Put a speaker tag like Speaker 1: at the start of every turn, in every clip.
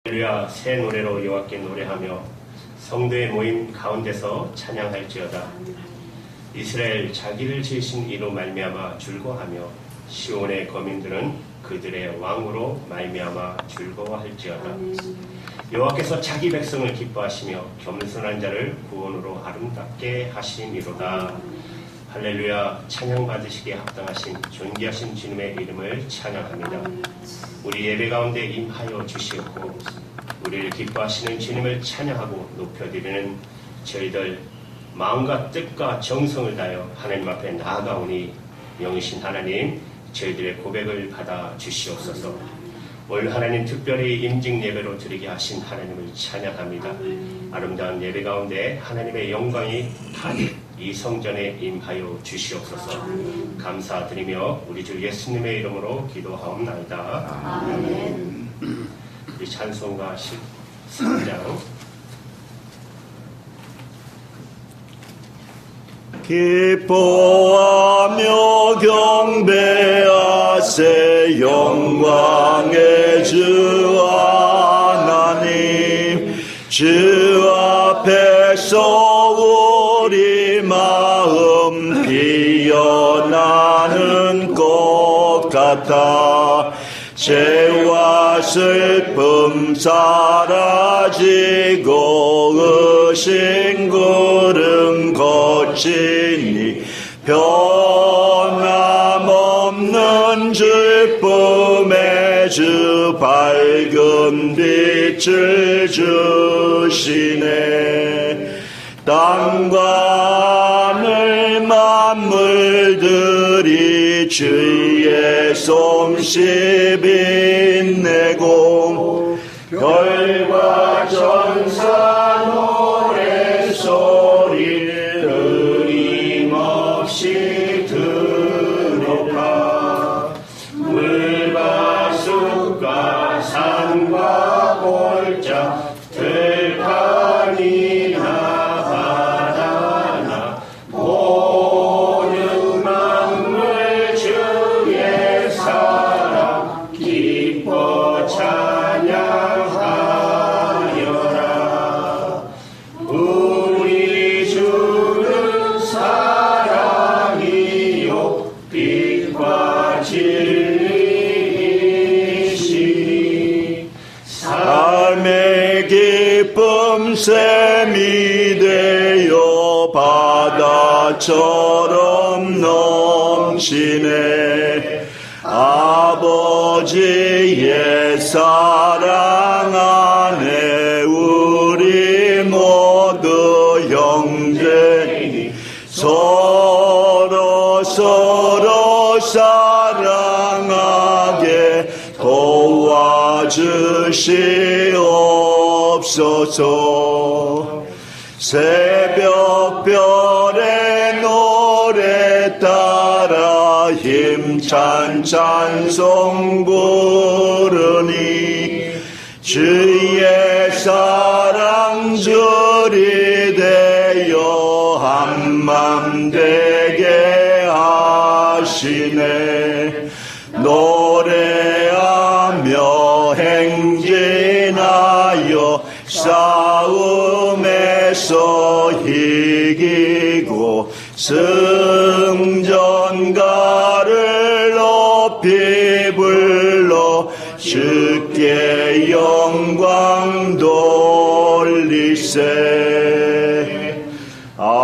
Speaker 1: 할렐루야. 새 노래로 여호와께 노래하며 성도의 모임 가운데서 찬양할지어다. 이스라엘 자기를 지으신 이로 말미암아 즐거워하며 시온의 거민들은 그들의 왕으로 말미암아 즐거워할지어다. 여호와께서 자기 백성을 기뻐하시며 겸손한 자를 구원으로 아름답게 하심이로다. 할렐루야. 찬양 받으시기에 합당하신 존귀하신 주님의 이름을 찬양합니다. 우리 예배 가운데 임하여 주시옵고 우리를 기뻐하시는 주님을 찬양하고 높여드리는 저희들 마음과 뜻과 정성을 다하여 하나님 앞에 나아가오니 영이신 하나님 저희들의 고백을 받아 주시옵소서. 올 하나님 특별히 임직 예배로 드리게 하신 하나님을 찬양합니다. 아름다운 예배 가운데 하나님의 영광이 가득 이 성전에 임하여 주시옵소서. 감사드리며 우리 주 예수님의 이름으로 기도하옵나이다. 아멘. 우리 찬송가 13장
Speaker 2: 기뻐하며 경배하세 영광의 주 하나님. 주 앞에서 우리 마음 피어나는 꽃 같아 죄와 슬픔 사라지고 의심 구름 거치니 변함없는 기쁨의 주 밝은 빛을 주시네. 땅과 하늘 만물들이 주의 솜씨 빛내고 별과 천사 노래소리 끊임없이 들어가 물과 숲과 산과 골짜 들판이나 바다나 모든 만물 주의 사랑 기뻐 찬양하여라. 우리 주는 사랑이요 빛과 진리이시니 삶의 기쁨 샘이 되어 바다처럼 넘치네. 아버지의 사랑 안에 우리 모두 형제니 서로 사랑하게 도와주시옵소서. 새벽별의 노래 따라 힘찬 찬송 부르니 주의 사랑 줄이 되어 한맘 되게 하시네. 노래하며 행진하여 싸움에서 이기고 승전가를 높이 불러 주께 영광 돌리세. 아멘.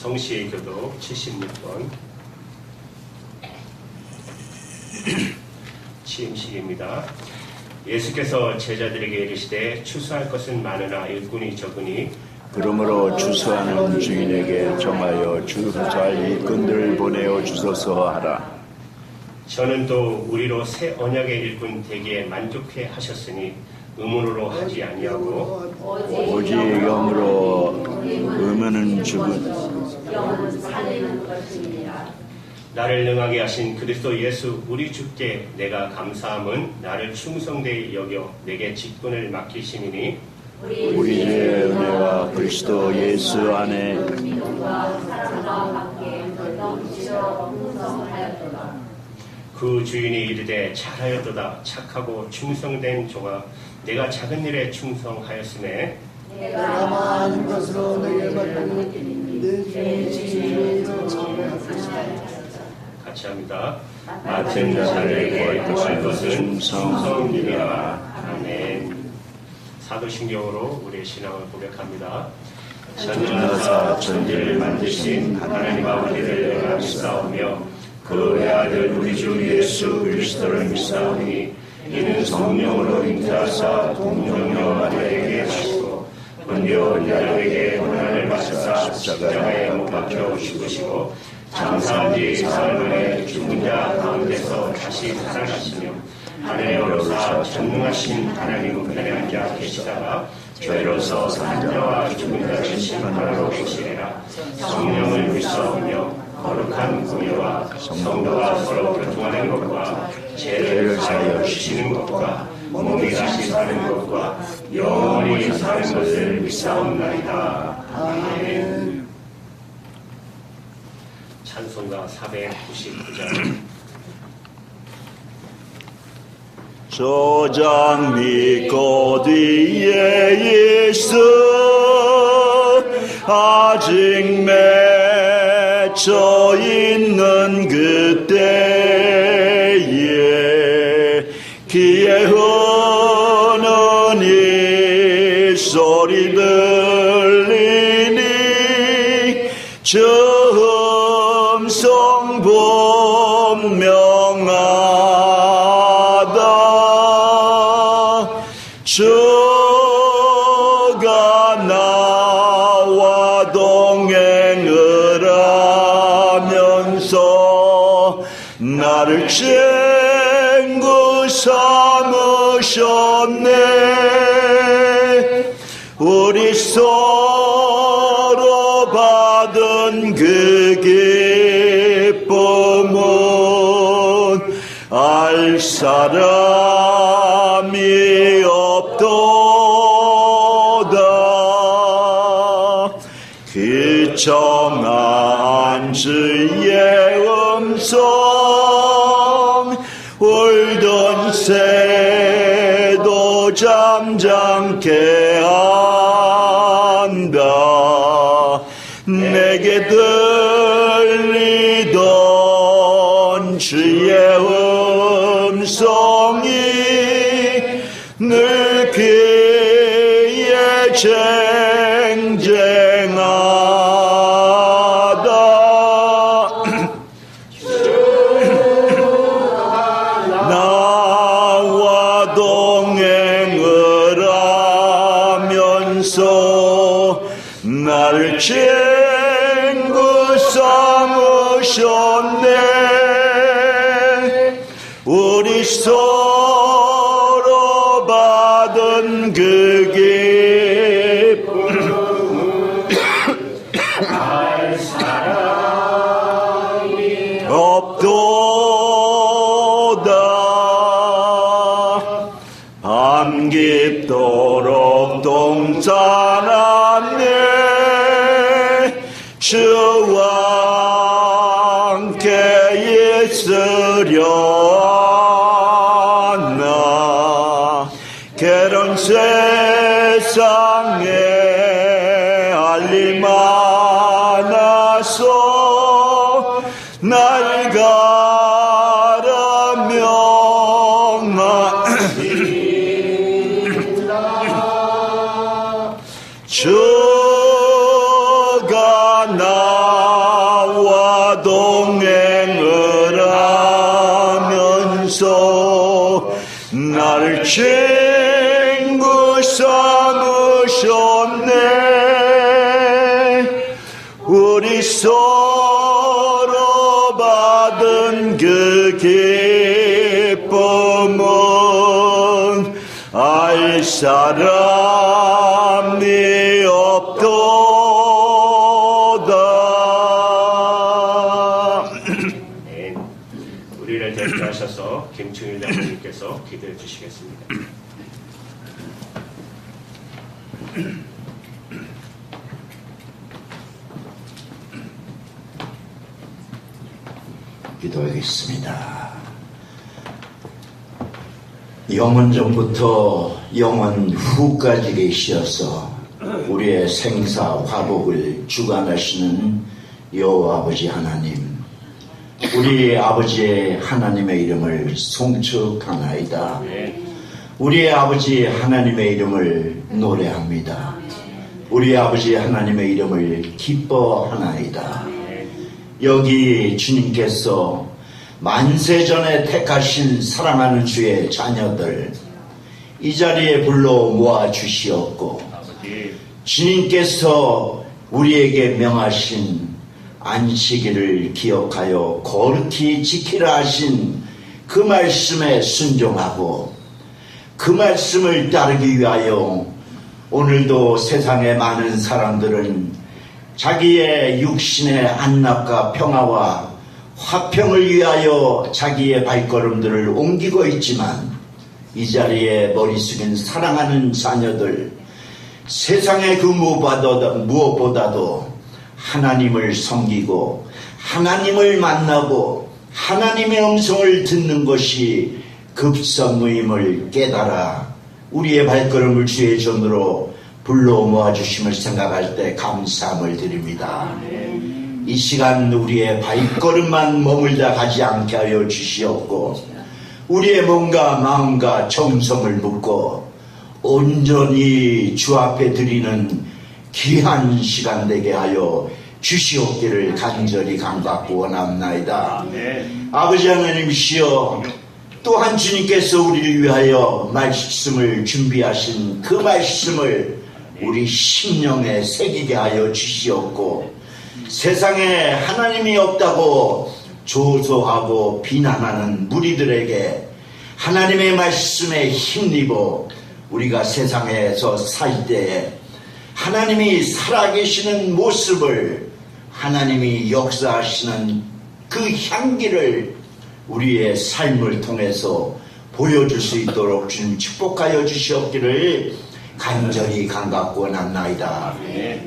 Speaker 1: 성시의 교독 76번 취임식입니다. 예수께서 제자들에게 이르시되 추수할 것은 많으나 일꾼이 적으니
Speaker 2: 그러므로 추수하는 주인에게 정하여 추수할 일꾼들을 보내어 주소서 하라.
Speaker 1: 저는 또 우리로 새 언약의 일꾼 되기에 만족해 하셨으니 의문으로 하지 아니하고
Speaker 2: 오직 영으로 의문은 죽은
Speaker 1: 나를 능하게 하신 그리스도 예수 우리 주께 내가 감사함은 나를 충성되이 여겨 내게 직분을 맡기심이니
Speaker 2: 우리 주의 은혜와 그리스도 예수 안에
Speaker 3: 사랑과 함께 넘치도록 풍성하였다.
Speaker 1: 그 주인이 이르되 잘하였도다 착하고 충성된 종아 내가 작은 일에 충성하였음에
Speaker 3: 내가 많은 것으로 너에게 맡기니 내 주인을
Speaker 1: 같이 합니다. 맡은 자들에게 구할 것은 충성이라. 아멘. 사도신경으로 우리의 신앙을 고백합니다. 전능하사 천지를 만드신 하나님과 우리를 내가 믿사오며 그 외아들 우리 주 예수 그리스도를 믿사오니 이는 성령으로 잉태하사 동정녀 마리아에게 하시고 본디오 빌라도에게 고난을 받으사 십자가에 못 박혀 죽으시고 장사한 지 사흘 만에 죽은 자 가운데서 다시 살아나시며 하늘에 오르사 전능하신 하나님 우편에 앉아 계시다가 저희로서 산 자와 죽은 자를 심판하러 오시리라. 성령을 믿사오며 거룩한 공예와 성도가 서로 교통하는 것과 죄를 사하여 주시는 것과 몸이 다시 사는 것과 영원히 사는 것을 믿사옵나이다. 아멘. 찬송가 499장.
Speaker 2: 저장 믿고 뒤에 있어 아직 맺혀 있는 그때에 귀에 흐는 이 소리 들리니 점성 분명하다 주가 나와 동행을 하면서 나를 친구 삼으셨네. 우리 서로 받은 그 기쁨은 알 사람이 없도다. 그 정한 주의 음성 울던 새도 잠잠케 한다. 내게 들리던 주의 음성이 늘 귀에 쟁쟁하다. 나와 동행을 하면서 나를 친구 삼으셨네. 우리 서로 받은 그 기쁨
Speaker 1: 알 사람이
Speaker 2: 없도다. 밤 깊도록 동산하네. 주와 함께 있으려 하나. 괴로운 세상에 알림 많아서 날 가라며 주가 나와 동행을 하면서 나를 친구 삼으셨네. 우리 서로 받은 그 기쁨은 알 사람이 없도다.
Speaker 1: 네. 우리를 대표하셔서 김충일 장로님께서 기도해 주시겠습니다.
Speaker 2: 기도하겠습니다.
Speaker 4: 영원 전부터 영원 후까지 계시어서 우리의 생사 화복을 주관하시는 여호와 아버지 하나님, 우리 아버지의 하나님의 이름을 송축하나이다. 우리의 아버지 하나님의 이름을 노래합니다. 우리 아버지 하나님의 이름을 기뻐하나이다. 여기 주님께서 만세전에 택하신 사랑하는 주의 자녀들 이 자리에 불러 모아 주시었고, 주님께서 우리에게 명하신 안식일을 기억하여 거룩히 지키라 하신 그 말씀에 순종하고 그 말씀을 따르기 위하여 오늘도 세상의 많은 사람들은 자기의 육신의 안락과 평화와 화평을 위하여 자기의 발걸음들을 옮기고 있지만, 이 자리에 머리 숙인 사랑하는 자녀들, 세상의 그 무엇보다도 하나님을 섬기고 하나님을 만나고 하나님의 음성을 듣는 것이 급선무임을 깨달아 우리의 발걸음을 주의 전으로 불러 모아주심을 생각할 때 감사함을 드립니다. 이 시간 우리의 발걸음만 머물다 가지 않게 하여 주시옵고, 우리의 몸과 마음과 정성을 묻고 온전히 주 앞에 드리는 귀한 시간 되게 하여 주시옵기를 간절히 간구하고 원합나이다. 아버지 하나님이시여, 또한 주님께서 우리를 위하여 말씀을 준비하신 그 말씀을 우리 심령에 새기게 하여 주시옵고, 세상에 하나님이 없다고 조소하고 비난하는 무리들에게 하나님의 말씀에 힘입어 우리가 세상에서 살 때에 하나님이 살아계시는 모습을, 하나님이 역사하시는 그 향기를 우리의 삶을 통해서 보여줄 수 있도록 주님 축복하여 주시옵기를 간절히 간갑고 원합나이다.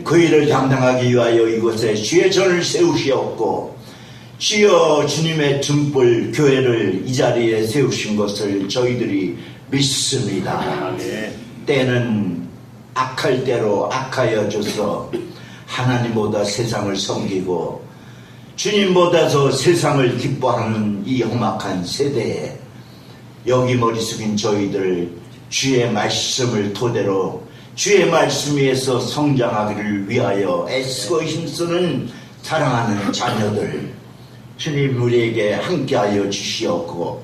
Speaker 4: 그 일을 감당하기 위하여 이곳에 주의 전을 세우시옵고, 주여 주님의 등불 교회를 이 자리에 세우신 것을 저희들이 믿습니다. 때는 악할 대로 악하여져서 하나님보다 세상을 섬기고 주님보다도 세상을 기뻐하는 이 험악한 세대에 여기 머리 숙인 저희들 주의 말씀을 토대로 주의 말씀 위에서 성장하기를 위하여 애쓰고 힘쓰는 사랑하는 자녀들, 주님 우리에게 함께하여 주시옵고,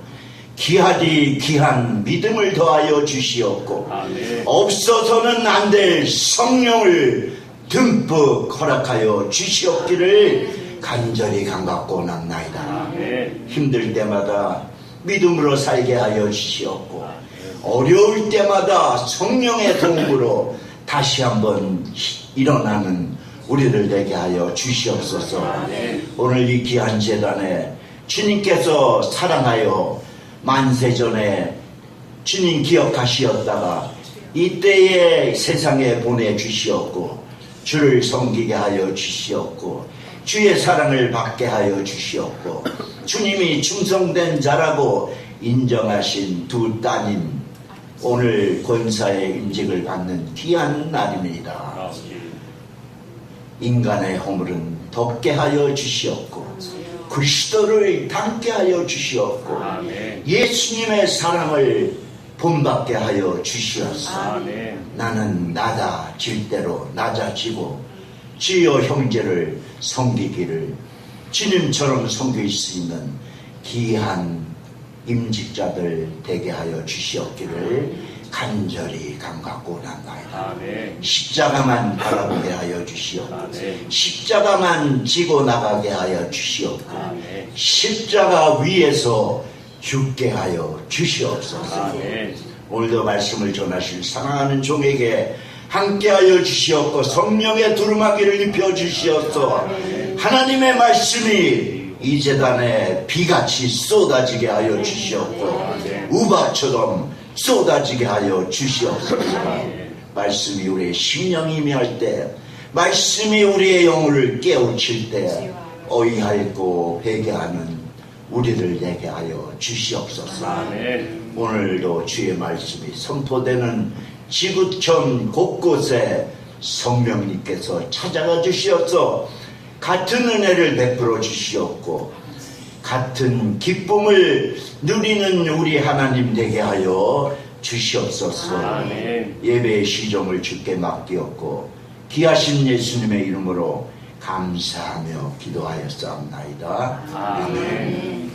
Speaker 4: 귀하디 귀한 믿음을 더하여 주시옵고, 없어서는 안 될 성령을 듬뿍 허락하여 주시옵기를 간절히 간갑고 원합나이다. 힘들 때마다 믿음으로 살게 하여 주시옵고, 어려울 때마다 성령의 도움으로 다시 한번 일어나는 우리를 되게 하여 주시옵소서. 오늘 이 귀한 제단에 주님께서 사랑하여 만세전에 주님 기억하시었다가 이때에 세상에 보내주시었고, 주를 섬기게 하여 주시었고, 주의 사랑을 받게 하여 주시었고, 주님이 충성된 자라고 인정하신 두 따님, 오늘 권사의 임직을 받는 귀한 날입니다. 인간의 허물은 덮게 하여 주시었고, 그리스도를 닮게 하여 주시었고, 예수님의 사랑을 본받게 하여 주시었어. 나는 낮아질 대로 낮아지고 주여 형제를 섬기기를 주님처럼 섬길 수 있는 귀한 임직자들 되게 하여 주시옵기를 간절히 간구하고 원합나이다. 십자가만 바라보게 하여 주시옵고, 십자가만 지고 나가게 하여 주시옵고, 십자가 위에서 죽게 하여 주시옵소서. 오늘도 말씀을 전하실 사랑하는 종에게 함께하여 주시옵고, 성령의 두루마기를 입혀 주시옵소서. 하나님의 말씀이 이 재단에 비같이 쏟아지게 하여 주시옵고, 우박처럼 쏟아지게 하여 주시옵소서. 말씀이 우리의 심령이 임할 때, 말씀이 우리의 영혼을 깨우칠 때 어이할고 회개하는 우리를 내게 하여 주시옵소서.
Speaker 1: 아멘.
Speaker 4: 오늘도 주의 말씀이 선포되는 지구촌 곳곳에 성령님께서 찾아가 주시옵소. 같은 은혜를 베풀어 주시옵고 같은 기쁨을 누리는 우리 하나님 되게 하여 주시옵소서.
Speaker 1: 아멘.
Speaker 4: 예배의 시종을 주께 맡기었고 귀하신 예수님의 이름으로 감사하며 기도하였사옵나이다.
Speaker 1: 아멘.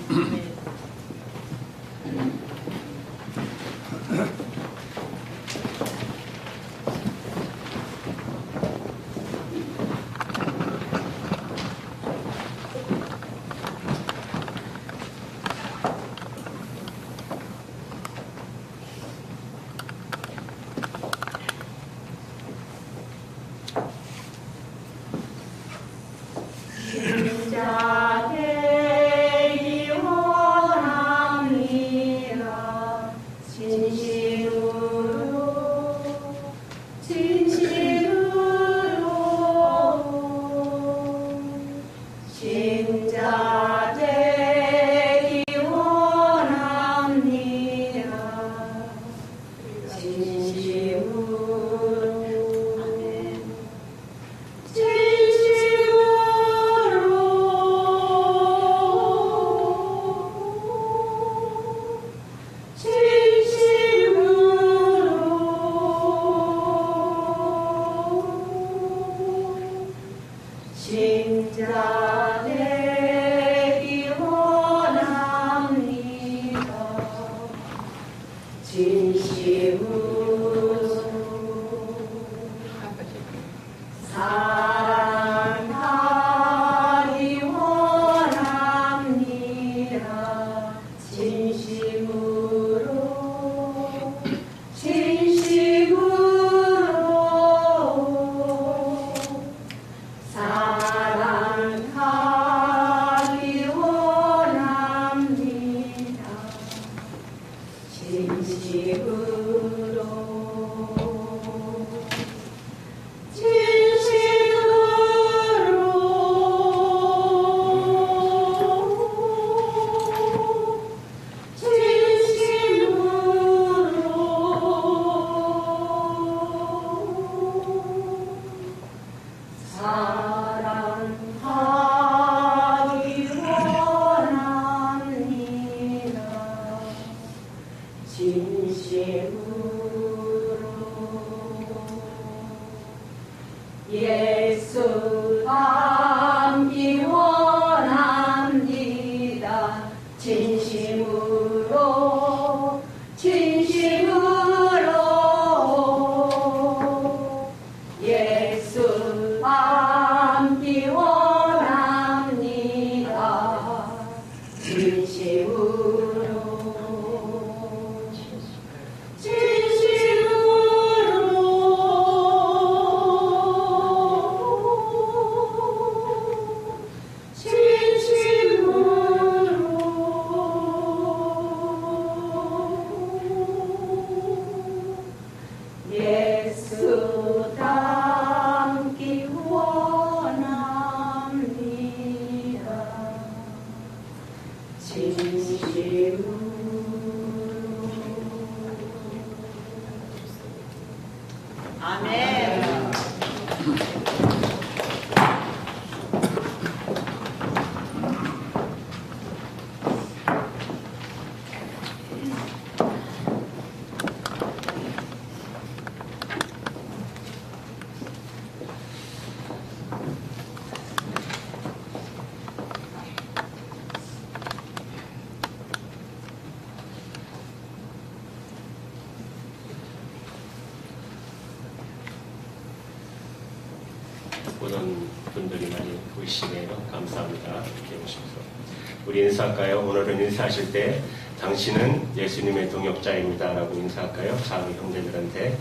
Speaker 5: 예수 닮기 원합니다. 진심으로 예수 닮기 원합니다. 진심으로 예수 닮기 원합니다. 진심으로 아멘.
Speaker 1: 보는 분들이 많이 보이시네요. 감사합니다. 이렇게 오셔서. 우리 인사할까요? 오늘은 인사하실 때 당신은 예수님의 동역자입니다 라고 인사할까요? 자기 형제들한테.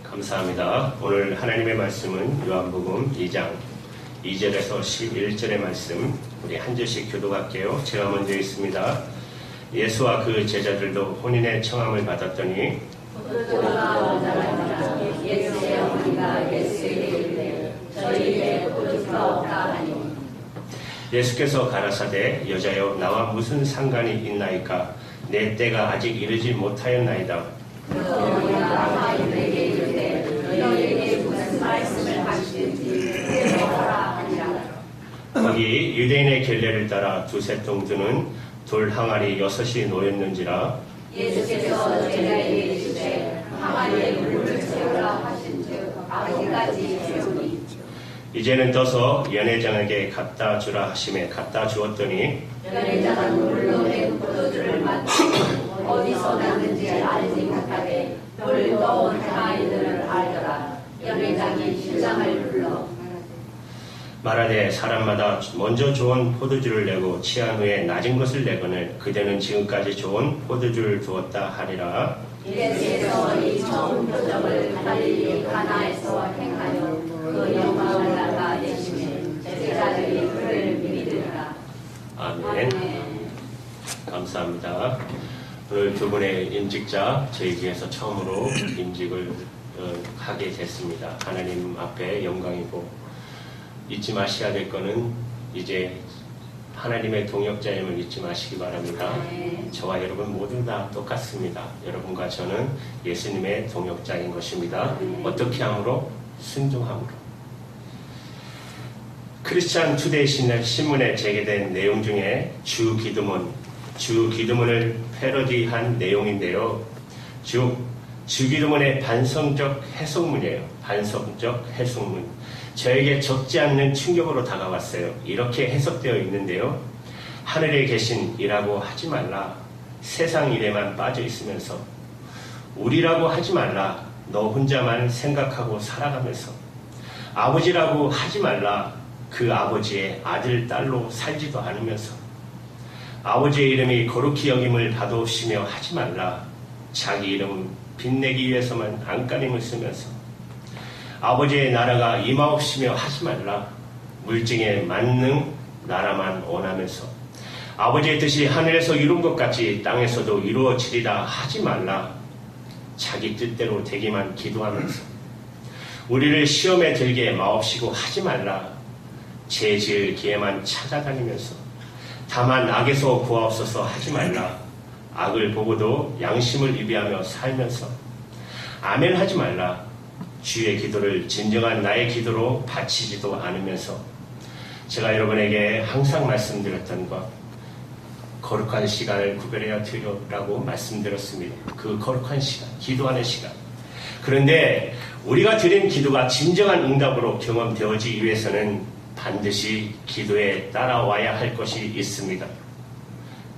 Speaker 1: 감사합니다. 오늘 하나님의 말씀은 요한복음 2장 2절에서 11절의 말씀 우리 한 절씩 교독할게요. 제가 먼저 읽습니다. 예수와 그 제자들도 혼인의 청함을 받았더니
Speaker 5: 예수의 어머니가 예수에게 이르되 저희에게 포도주가 없다 하니
Speaker 1: 예수께서 가라사대 여자여 나와 무슨 상관이 있나이까 내 때가 아직 이르지 못하였나이다.
Speaker 5: 그 어머니가 저희에게 이르되 너희에게 무슨 말씀을 하시든지 해보라 하니라.
Speaker 1: 거기 유대인의 결례를 따라 두세 통 드는 돌 항아리 6이 놓였는지라.
Speaker 5: 예수께서 제자에게 이르시되 항아리에 물을 채우라 하신즉 아직까지 채우니
Speaker 1: 이제는 떠서 연회장에게 갖다 주라 하심에 갖다 주었더니
Speaker 5: 연회장은 물로 된 포도주를 맡고 어디서 났는지 알지 못하되 돌 넣은 항아리들을 알더라. 연회장이 신랑을 불러
Speaker 1: 말하되 사람마다 먼저 좋은 포도주를 내고 취한 후에 낮은 것을 내거늘 그대는 지금까지 좋은 포도주를 두었다 하리라.
Speaker 5: 예수께서 이 처음 표적을 갈릴리 가나에서 행하여 그 영광을 나타내시매 제자들이 그를 믿으리라.
Speaker 1: 아멘. 감사합니다. 오늘 두 분의 임직자 저희 교회에서 처음으로 임직을 하게 됐습니다. 하나님 앞에 영광이고 잊지 마셔야 될 거는 이제 하나님의 동역자임을 잊지 마시기 바랍니다. 저와 여러분 모두 다 똑같습니다. 여러분과 저는 예수님의 동역자인 것입니다. 어떻게 함으로? 순종함으로. 크리스찬 투데이 신문에 제기된 내용 중에 주 기도문을 패러디한 내용인데요. 주 기도문의 반성적 해석문이에요. 반성적 해석문. 저에게 적지 않는 충격으로 다가왔어요. 이렇게 해석되어 있는데요. 하늘에 계신 이라고 하지 말라. 세상 일에만 빠져 있으면서 우리라고 하지 말라. 너 혼자만 생각하고 살아가면서 아버지라고 하지 말라. 그 아버지의 아들, 딸로 살지도 않으면서 아버지의 이름이 거룩히 여김을 받으시며 하지 말라. 자기 이름 빛내기 위해서만 안간힘을 쓰면서 아버지의 나라가 임하옵시며 하지 말라. 물증에 만능 나라만 원하면서 아버지의 뜻이 하늘에서 이룬 것 같이 땅에서도 이루어지리라 하지 말라. 자기 뜻대로 되기만 기도하면서 우리를 시험에 들게 마옵시고 하지 말라. 죄 지을 기회만 찾아다니면서 다만 악에서 구하옵소서 하지 말라. 악을 보고도 양심을 위배하며 살면서 아멘 하지 말라. 주의 기도를 진정한 나의 기도로 바치지도 않으면서 제가 여러분에게 항상 말씀드렸던 것 거룩한 시간을 구별해야 드리라고 말씀드렸습니다. 그 거룩한 시간, 기도하는 시간. 그런데 우리가 드린 기도가 진정한 응답으로 경험되어지기 위해서는 반드시 기도에 따라와야 할 것이 있습니다.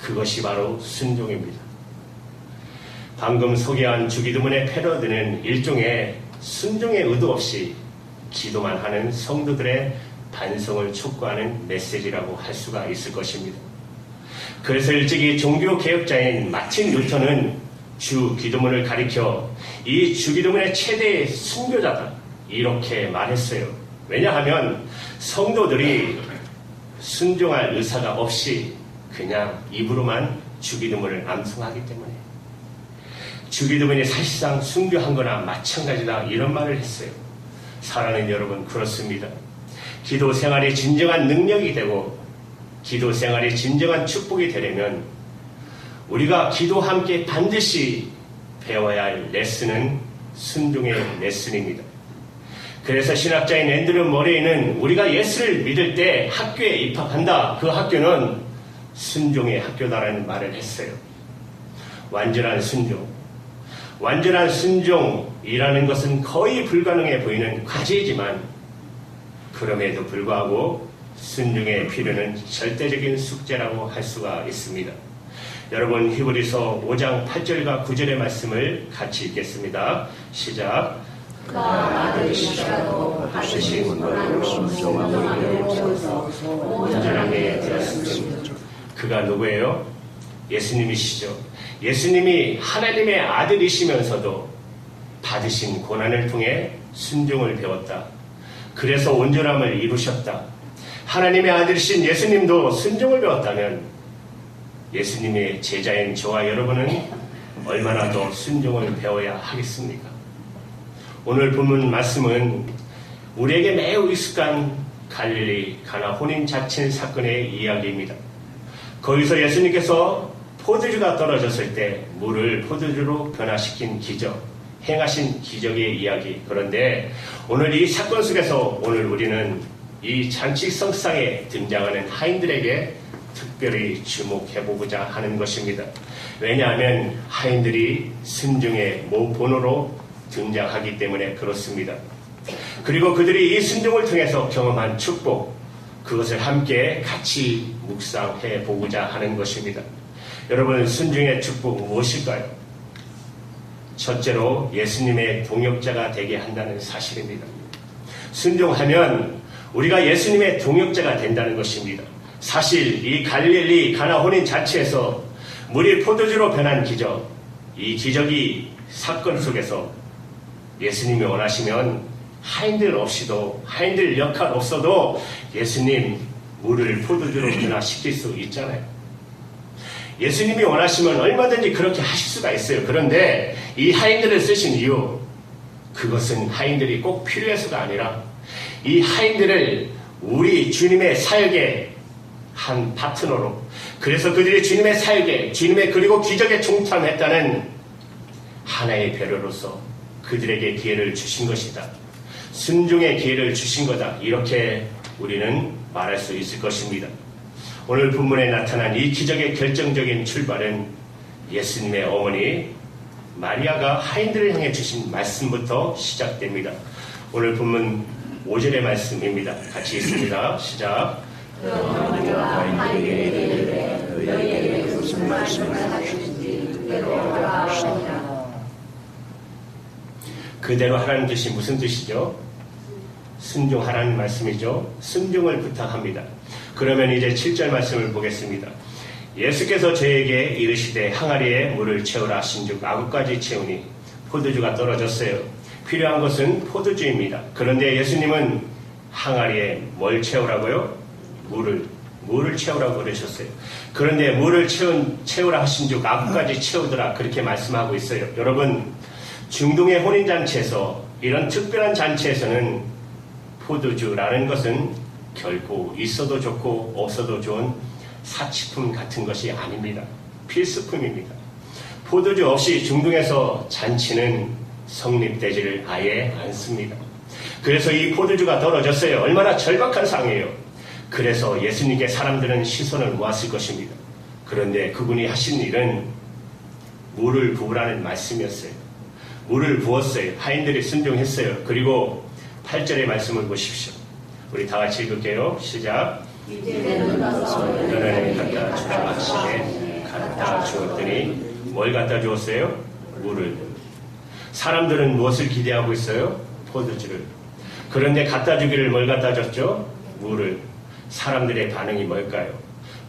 Speaker 1: 그것이 바로 순종입니다. 방금 소개한 주기도문의 패러디는 일종의 순종의 의도 없이 기도만 하는 성도들의 반성을 촉구하는 메시지라고 할 수가 있을 것입니다. 그래서 일찍이 종교개혁자인 마틴 루터는 주 기도문을 가리켜 이 주기도문의 최대의 순교자다 이렇게 말했어요. 왜냐하면 성도들이 순종할 의사가 없이 그냥 입으로만 주기도문을 암송하기 때문에 주기도문이 사실상 순교한 거나 마찬가지다 이런 말을 했어요. 사랑하는 여러분 그렇습니다. 기도 생활이 진정한 능력이 되고 기도 생활이 진정한 축복이 되려면 우리가 기도와 함께 반드시 배워야 할 레슨은 순종의 레슨입니다. 그래서 신학자인 앤드류 머레이는 우리가 예수를 믿을 때 학교에 입학한다. 그 학교는 순종의 학교다라는 말을 했어요. 완전한 순종이라는 것은 거의 불가능해 보이는 과제이지만 그럼에도 불구하고 순종의 필요는 절대적인 숙제라고 할 수가 있습니다. 여러분 히브리서 5장 8절과 9절의 말씀을 같이 읽겠습니다. 시작.
Speaker 5: 아들이시라도 받으신 고난으로 순종함을 배워서 온전하게 되었습니다.
Speaker 1: 그가 누구예요? 예수님이시죠. 예수님이 하나님의 아들이시면서도 받으신 고난을 통해 순종을 배웠다. 그래서 온전함을 이루셨다. 하나님의 아들이신 예수님도 순종을 배웠다면 예수님의 제자인 저와 여러분은 얼마나 더 순종을 배워야 하겠습니까? 오늘 본문 말씀은 우리에게 매우 익숙한 갈릴리 가나 혼인 자친 사건의 이야기입니다. 거기서 예수님께서 포도주가 떨어졌을 때 물을 포도주로 변화시킨 기적, 행하신 기적의 이야기. 그런데 오늘 이 사건 속에서 오늘 우리는 이 잔치성상에 등장하는 하인들에게 특별히 주목해보고자 하는 것입니다. 왜냐하면 하인들이 순종의 모본으로 등장하기 때문에 그렇습니다. 그리고 그들이 이 순종을 통해서 경험한 축복, 그것을 함께 같이 묵상해 보고자 하는 것입니다. 여러분, 순종의 축복 무엇일까요? 첫째로 예수님의 동역자가 되게 한다는 사실입니다. 순종하면 우리가 예수님의 동역자가 된다는 것입니다. 사실 이 갈릴리 가나 혼인 자체에서 물이 포도주로 변한 기적, 이 기적이 사건 속에서 예수님이 원하시면 하인들 없이도, 하인들 역할 없어도 예수님 물을 포도주로 변화시킬 수 있잖아요. 예수님이 원하시면 얼마든지 그렇게 하실 수가 있어요. 그런데 이 하인들을 쓰신 이유, 그것은 하인들이 꼭 필요해서가 아니라 이 하인들을 우리 주님의 사역의 한 파트너로, 그래서 그들이 주님의 사역에, 주님의 그리고 기적에 동참했다는 하나의 배려로서 그들에게 기회를 주신 것이다. 순종의 기회를 주신 거다. 이렇게 우리는 말할 수 있을 것입니다. 오늘 본문에 나타난 이 기적의 결정적인 출발은 예수님의 어머니 마리아가 하인들을 향해 주신 말씀부터 시작됩니다. 오늘 본문 5절의 말씀입니다. 같이 읽습니다. 시작.
Speaker 5: 너희에게 무슨 말씀을 하시는지
Speaker 1: 그대로 하라는 뜻이 무슨 뜻이죠? 순종하라는 말씀이죠. 순종을 부탁합니다. 그러면 이제 7절 말씀을 보겠습니다. 예수께서 저에게 이르시되 항아리에 물을 채우라 하신즉 아구까지 채우니 포도주가 떨어졌어요. 필요한 것은 포도주입니다. 그런데 예수님은 항아리에 뭘 채우라고요? 물을 채우라고 그러셨어요. 그런데 물을 채우라 하신즉 아구까지 채우더라, 그렇게 말씀하고 있어요. 여러분, 중동의 혼인잔치에서, 이런 특별한 잔치에서는 포도주라는 것은 결코 있어도 좋고 없어도 좋은 사치품 같은 것이 아닙니다. 필수품입니다. 포도주 없이 중동에서 잔치는 성립되지를 아예 않습니다. 그래서 이 포도주가 떨어졌어요. 얼마나 절박한 상황이에요. 그래서 예수님께 사람들은 시선을 모았을 것입니다. 그런데 그분이 하신 일은 물을 부으라는 말씀이었어요. 물을 부었어요. 하인들이 순종했어요. 그리고 8절의 말씀을 보십시오. 우리 다 같이 읽을게요. 시작.
Speaker 5: 이제는 가서
Speaker 1: 너는 갖다 주라 하시되 갖다 주었더니 뭘 갖다 주었어요? 물을. 사람들은 무엇을 기대하고 있어요? 포도주를. 그런데 갖다 주기를 뭘 갖다 줬죠? 물을. 사람들의 반응이 뭘까요?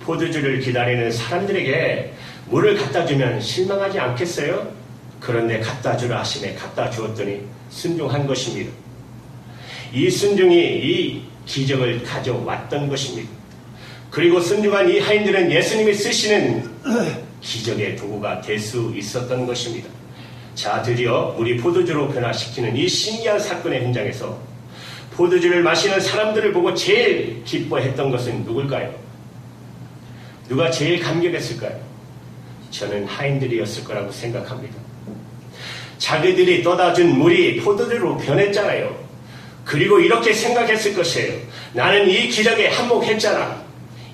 Speaker 1: 포도주를 기다리는 사람들에게 물을 갖다 주면 실망하지 않겠어요? 그런데 갖다 주라 하시네 갖다 주었더니 순종한 것입니다. 이 순종이 이 기적을 가져왔던 것입니다. 그리고 순종한 이 하인들은 예수님이 쓰시는 기적의 도구가 될 수 있었던 것입니다. 자, 드디어 우리 포도주로 변화시키는 이 신기한 사건의 현장에서 포도주를 마시는 사람들을 보고 제일 기뻐했던 것은 누굴까요? 누가 제일 감격했을까요? 저는 하인들이었을 거라고 생각합니다. 자기들이 떠다 준 물이 포도주로 변했잖아요. 그리고 이렇게 생각했을 것이에요. 나는 이 기적에 한몫했잖아.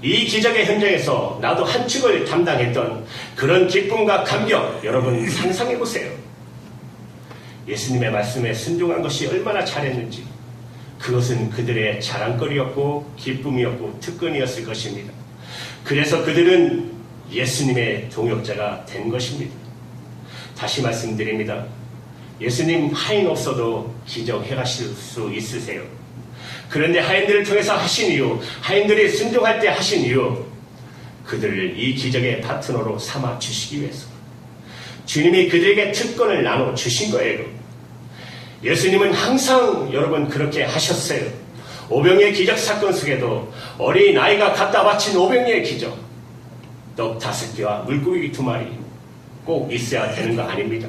Speaker 1: 이 기적의 현장에서 나도 한 축을 담당했던 그런 기쁨과 감격, 여러분 상상해 보세요. 예수님의 말씀에 순종한 것이 얼마나 잘했는지, 그것은 그들의 자랑거리였고 기쁨이었고 특권이었을 것입니다. 그래서 그들은 예수님의 동역자가 된 것입니다. 다시 말씀드립니다. 예수님 하인 없어도 기적 해가실 수 있으세요. 그런데 하인들을 통해서 하신 이유, 하인들이 순종할 때 하신 이유, 그들을 이 기적의 파트너로 삼아 주시기 위해서 주님이 그들에게 특권을 나눠 주신 거예요. 예수님은 항상 여러분 그렇게 하셨어요. 오병이의 기적 사건 속에도 어린 아이가 갖다 바친 오병이의 기적, 떡 5개와 물고기 2마리 꼭 있어야 되는 거 아닙니다.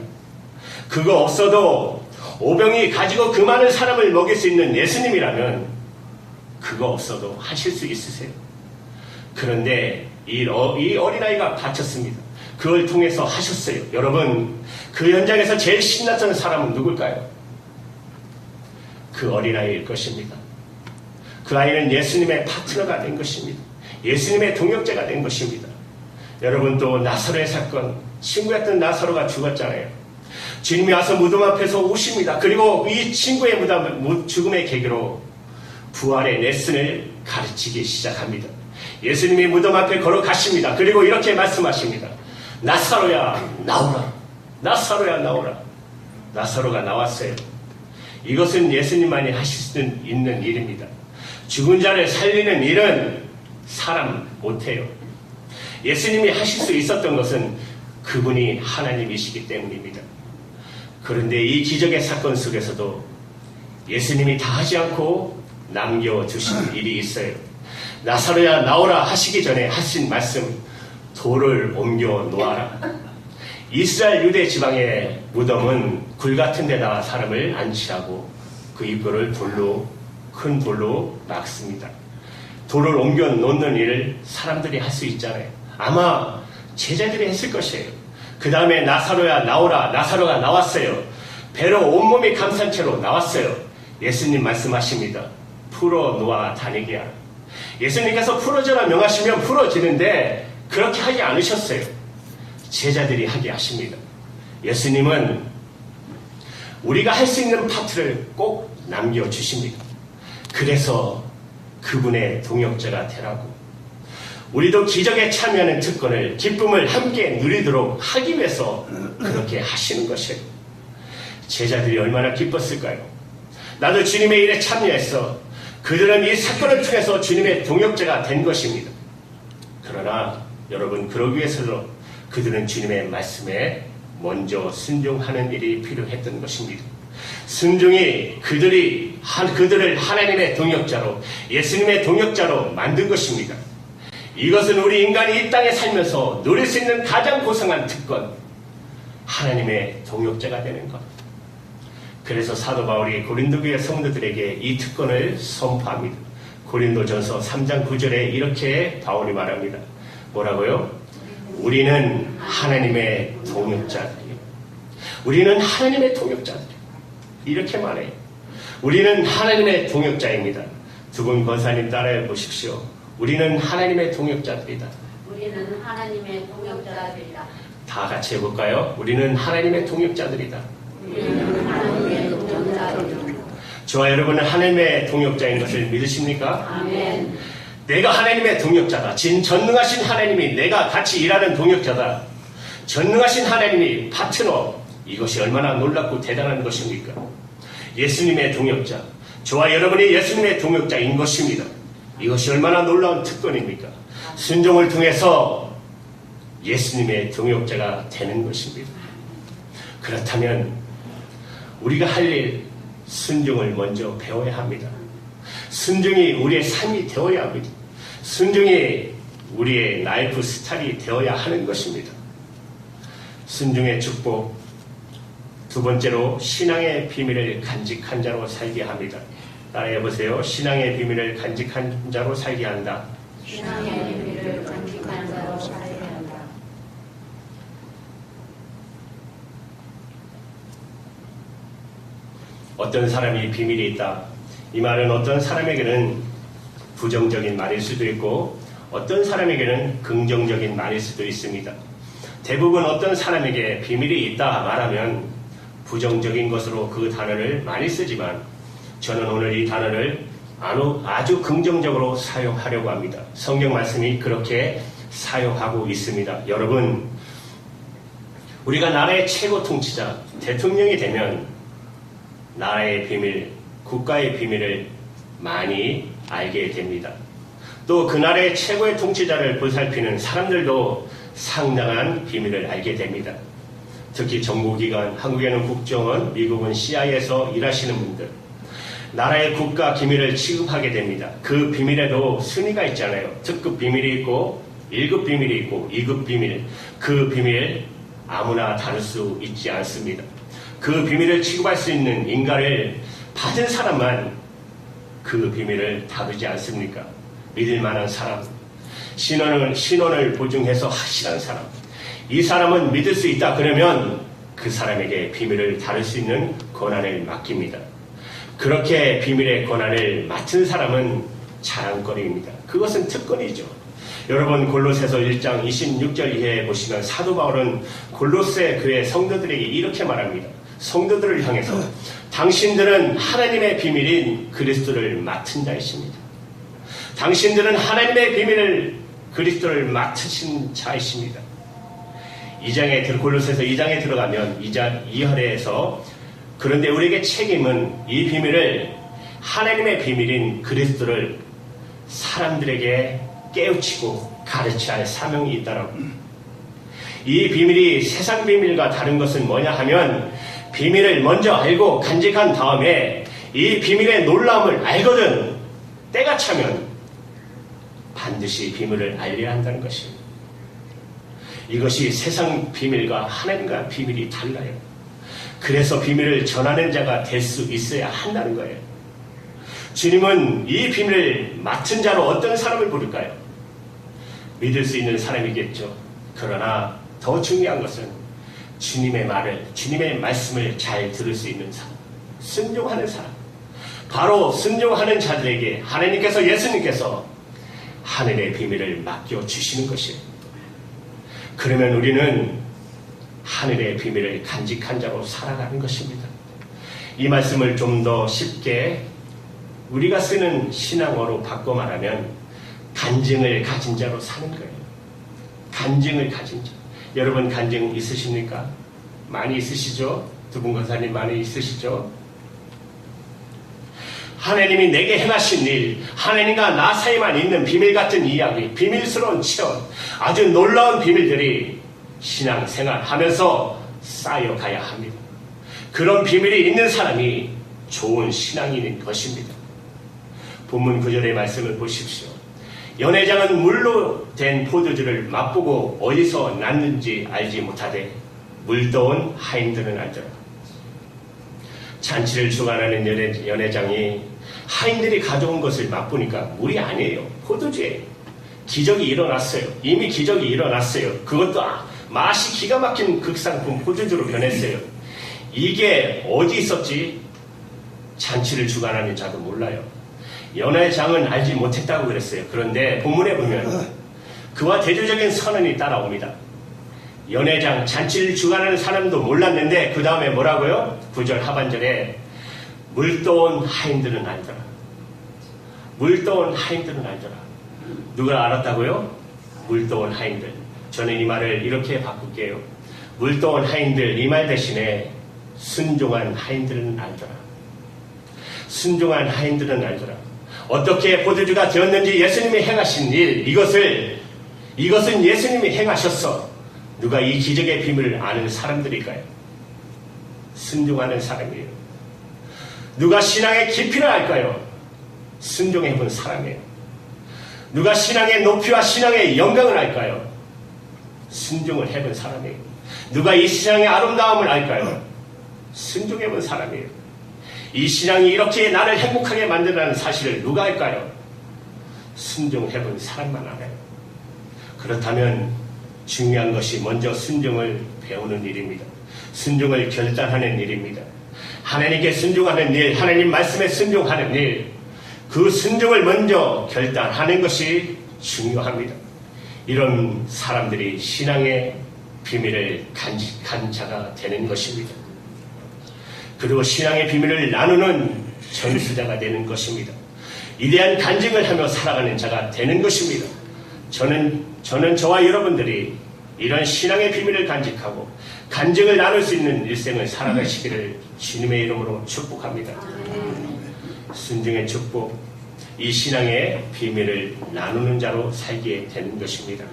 Speaker 1: 그거 없어도 오병이 가지고 그 많은 사람을 먹일 수 있는 예수님이라면 그거 없어도 하실 수 있으세요. 그런데 이 어린아이가 바쳤습니다. 그걸 통해서 하셨어요. 여러분, 그 현장에서 제일 신났던 사람은 누굴까요? 그 어린아이일 것입니다. 그 아이는 예수님의 파트너가 된 것입니다. 예수님의 동역자가 된 것입니다. 여러분, 또 나사로의 사건, 친구였던 나사로가 죽었잖아요. 주님이 와서 무덤 앞에서 우십니다. 그리고 이 친구의 죽음의 계기로 부활의 레슨을 가르치기 시작합니다. 예수님이 무덤 앞에 걸어가십니다. 그리고 이렇게 말씀하십니다. 나사로야 나오라. 나사로야 나오라. 나사로가 나왔어요. 이것은 예수님만이 하실 수 있는 일입니다. 죽은 자를 살리는 일은 사람 못해요. 예수님이 하실 수 있었던 것은 그분이 하나님이시기 때문입니다. 그런데 이 기적의 사건 속에서도 예수님이 다 하지 않고 남겨두신 일이 있어요. 나사로야 나오라 하시기 전에 하신 말씀, 돌을 옮겨 놓아라. 이스라엘 유대 지방의 무덤은 굴 같은 데다가 사람을 안치하고 그 입구를 큰 돌로 막습니다. 돌을 옮겨 놓는 일을 사람들이 할 수 있잖아요. 아마 제자들이 했을 것이에요. 그 다음에 나사로야 나오라. 나사로가 나왔어요. 배로 온몸이 감싼 채로 나왔어요. 예수님 말씀하십니다. 풀어놓아 다니게 하라. 예수님께서 풀어져라 명하시면 풀어지는데 그렇게 하지 않으셨어요. 제자들이 하게 하십니다. 예수님은 우리가 할 수 있는 파트를 꼭 남겨주십니다. 그래서 그분의 동역자가 되라고, 우리도 기적에 참여하는 특권을, 기쁨을 함께 누리도록 하기 위해서 그렇게 하시는 것이에요. 제자들이 얼마나 기뻤을까요? 나도 주님의 일에 참여했어. 그들은 이 사건을 통해서 주님의 동역자가 된 것입니다. 그러나 여러분, 그러기 위해서도 그들은 주님의 말씀에 먼저 순종하는 일이 필요했던 것입니다. 순종이 그들을 하나님의 동역자로, 예수님의 동역자로 만든 것입니다. 이것은 우리 인간이 이 땅에 살면서 누릴 수 있는 가장 고상한 특권, 하나님의 동역자가 되는 것. 그래서 사도 바울이 고린도 교회 성도들에게 이 특권을 선포합니다. 고린도전서 3장 9절에 이렇게 바울이 말합니다. 뭐라고요? 우리는 하나님의 동역자들이요. 우리는 하나님의 동역자들이요. 이렇게 말해요. 우리는 하나님의 동역자입니다. 두 분 권사님 따라해 보십시오. 우리는 하나님의 동역자들이다.
Speaker 5: 우리는 하나님의 동역자들이다.
Speaker 1: 다 같이 해볼까요? 우리는 하나님의 동역자들이다.
Speaker 5: 우리는 하나님의 동역자들이다.
Speaker 1: 저와 여러분은 하나님의 동역자인 것을 믿으십니까?
Speaker 5: 아멘.
Speaker 1: 내가 하나님의 동역자다. 전능하신 하나님이 내가 같이 일하는 동역자다. 전능하신 하나님이 파트너. 이것이 얼마나 놀랍고 대단한 것입니까? 예수님의 동역자. 저와 여러분이 예수님의 동역자인 것입니다. 이것이 얼마나 놀라운 특권입니까? 순종을 통해서 예수님의 동역자가 되는 것입니다. 그렇다면 우리가 할 일, 순종을 먼저 배워야 합니다. 순종이 우리의 삶이 되어야 합니다. 순종이 우리의 라이프 스타일이 되어야 하는 것입니다. 순종의 축복, 두 번째로 신앙의 비밀을 간직한 자로 살게 합니다. 따라해보세요. 신앙의 비밀을 간직한 자로 살게 한다.
Speaker 5: 신앙의 비밀을 간직한 자로 살게 한다.
Speaker 1: 어떤 사람이 비밀이 있다. 이 말은 어떤 사람에게는 부정적인 말일 수도 있고 어떤 사람에게는 긍정적인 말일 수도 있습니다. 대부분 어떤 사람에게 비밀이 있다 말하면 부정적인 것으로 그 단어를 많이 쓰지만 저는 오늘 이 단어를 아주 긍정적으로 사용하려고 합니다. 성경 말씀이 그렇게 사용하고 있습니다. 여러분, 우리가 나라의 최고 통치자, 대통령이 되면 나라의 비밀, 국가의 비밀을 많이 알게 됩니다. 또 그 나라의 최고의 통치자를 보살피는 사람들도 상당한 비밀을 알게 됩니다. 특히 정보기관, 한국에는 국정원, 미국은 CIA에서 일하시는 분들, 나라의 국가 기밀을 취급하게 됩니다. 그 비밀에도 순위가 있잖아요. 특급 비밀이 있고 1급 비밀이 있고 2급 비밀. 그 비밀 아무나 다룰 수 있지 않습니다. 그 비밀을 취급할 수 있는 인가를 받은 사람만 그 비밀을 다루지 않습니까? 믿을 만한 사람, 신원을 보증해서 확실한 사람, 이 사람은 믿을 수 있다 그러면 그 사람에게 비밀을 다룰 수 있는 권한을 맡깁니다. 그렇게 비밀의 권한을 맡은 사람은 자랑거리입니다. 그것은 특권이죠. 여러분 골로새서 1장 26절 이하에 보시면 사도 바울은 골로새 교회 성도들에게 이렇게 말합니다. 성도들을 향해서 당신들은 하나님의 비밀인 그리스도를 맡은 자이십니다. 당신들은 하나님의 비밀을 그리스도를 맡으신 자이십니다. 골로새서 2장에 들어가면 2장 2절에서 그런데 우리에게 책임은 이 비밀을 하나님의 비밀인 그리스도를 사람들에게 깨우치고 가르쳐야 할 사명이 있다라고. 이 비밀이 세상 비밀과 다른 것은 뭐냐 하면 비밀을 먼저 알고 간직한 다음에 이 비밀의 놀라움을 알거든 때가 차면 반드시 비밀을 알려야 한다는 것입니다. 이것이 세상 비밀과 하나님과 비밀이 달라요. 그래서 비밀을 전하는 자가 될 수 있어야 한다는 거예요. 주님은 이 비밀을 맡은 자로 어떤 사람을 부를까요? 믿을 수 있는 사람이겠죠. 그러나 더 중요한 것은 주님의 말을, 주님의 말씀을 잘 들을 수 있는 사람, 순종하는 사람. 바로 순종하는 자들에게 하나님께서, 예수님께서 하늘의 비밀을 맡겨주시는 것이에요. 그러면 우리는 하늘의 비밀을 간직한 자로 살아가는 것입니다. 이 말씀을 좀 더 쉽게 우리가 쓰는 신앙어로 바꿔 말하면 간증을 가진 자로 사는 거예요. 간증을 가진 자. 여러분 간증 있으십니까? 많이 있으시죠? 두 분 권사님 많이 있으시죠? 하나님이 내게 행하신 일, 하나님과 나 사이만 있는 비밀 같은 이야기, 비밀스러운 체험, 아주 놀라운 비밀들이 신앙생활 하면서 쌓여가야 합니다. 그런 비밀이 있는 사람이 좋은 신앙인인 것입니다. 본문 9절의 말씀을 보십시오. 연회장은 물로 된 포도주를 맛보고 어디서 났는지 알지 못하되 물떠온 하인들은 알더라. 잔치를 주관하는 연회장이 하인들이 가져온 것을 맛보니까 물이 아니에요. 포도주예요. 기적이 일어났어요. 이미 기적이 일어났어요. 그것도 맛이 기가 막힌 극상품 포도주로 변했어요. 이게 어디 있었지? 잔치를 주관하는 자도 몰라요. 연회장은 알지 못했다고 그랬어요. 그런데 본문에 보면 그와 대조적인 선언이 따라옵니다. 연회장, 잔치를 주관하는 사람도 몰랐는데 그 다음에 뭐라고요? 9절 하반절에 물떠온 하인들은 알더라. 물떠온 하인들은 알더라. 누가 알았다고요? 물떠온 하인들. 저는 이 말을 이렇게 바꿀게요. 물떠온 하인들, 이 말 대신에 순종한 하인들은 알더라. 순종한 하인들은 알더라. 어떻게 포도주가 되었는지 예수님이 행하신 일, 이것은 예수님이 행하셨어. 누가 이 기적의 비밀을 아는 사람들일까요? 순종하는 사람이에요. 누가 신앙의 깊이를 알까요? 순종해본 사람이에요. 누가 신앙의 높이와 신앙의 영광을 알까요? 순종을 해본 사람이에요. 누가 이 신앙의 아름다움을 알까요? 순종해본 사람이에요. 이 신앙이 이렇게 나를 행복하게 만든다는 사실을 누가 알까요? 순종해본 사람만 알아요. 그렇다면 중요한 것이 먼저 순종을 배우는 일입니다. 순종을 결단하는 일입니다. 하나님께 순종하는 일, 하나님 말씀에 순종하는 일, 그 순종을 먼저 결단하는 것이 중요합니다. 이런 사람들이 신앙의 비밀을 간직한 자가 되는 것입니다. 그리고 신앙의 비밀을 나누는 전수자가 되는 것입니다. 이대한 간증을 하며 살아가는 자가 되는 것입니다. 저는 저와 여러분들이 이런 신앙의 비밀을 간직하고 간증을 나눌 수 있는 일생을 살아가시기를 주님의 이름으로 축복합니다. 순종의 축복, 이 신앙의 비밀을 나누는 자로 살게 되는 것입니다.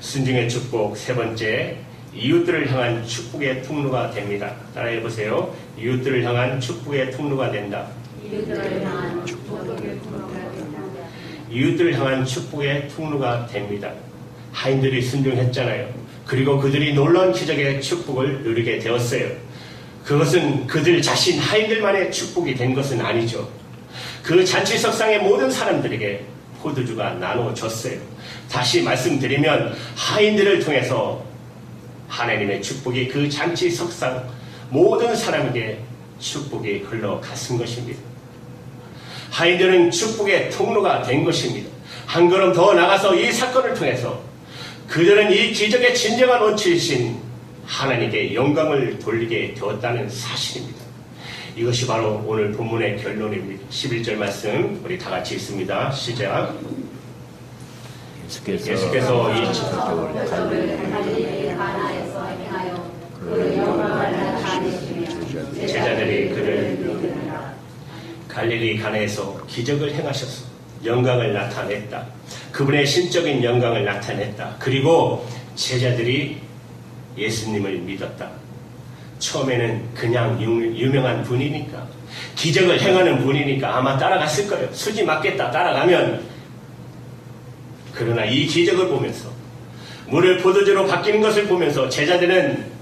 Speaker 1: 순종의 축복 세 번째, 이웃들을 향한 축복의 통로가 됩니다. 따라해 보세요. 이웃들을 향한 축복의 통로가 된다.
Speaker 5: 이웃들을 향한 축복의 통로가 된다.
Speaker 1: 이웃들을 향한 축복의 통로가 됩니다. 하인들이 순종했잖아요. 그리고 그들이 놀라운 기적의 축복을 누리게 되었어요. 그것은 그들 자신 하인들만의 축복이 된 것은 아니죠. 그 잔치석상의 모든 사람들에게 포도주가 나누어졌어요. 다시 말씀드리면 하인들을 통해서 하나님의 축복이 그 잔치석상 모든 사람에게 축복이 흘러갔은 것입니다. 하인들은 축복의 통로가 된 것입니다. 한 걸음 더 나가서 이 사건을 통해서 그들은 이 기적의 진정한 원칙이신 하나님께 영광을 돌리게 되었다는 사실입니다. 이것이 바로 오늘 본문의 결론입니다. 11절 말씀 우리 다 같이 읽습니다. 시작. 계속해서 이
Speaker 5: 표적을 갈릴리 가나에서 행하여 그 영광을 나타내시며
Speaker 1: 제자들이 그를 갈릴리 가나에서 기적을 행하셔서 영광을 나타냈다. 그분의 신적인 영광을 나타냈다. 그리고 제자들이 예수님을 믿었다. 처음에는 그냥 유명한 분이니까, 기적을 행하는 분이니까 아마 따라갔을 거예요. 수지 맞겠다 따라가면. 그러나 이 기적을 보면서, 물을 포도주로 바뀌는 것을 보면서 제자들은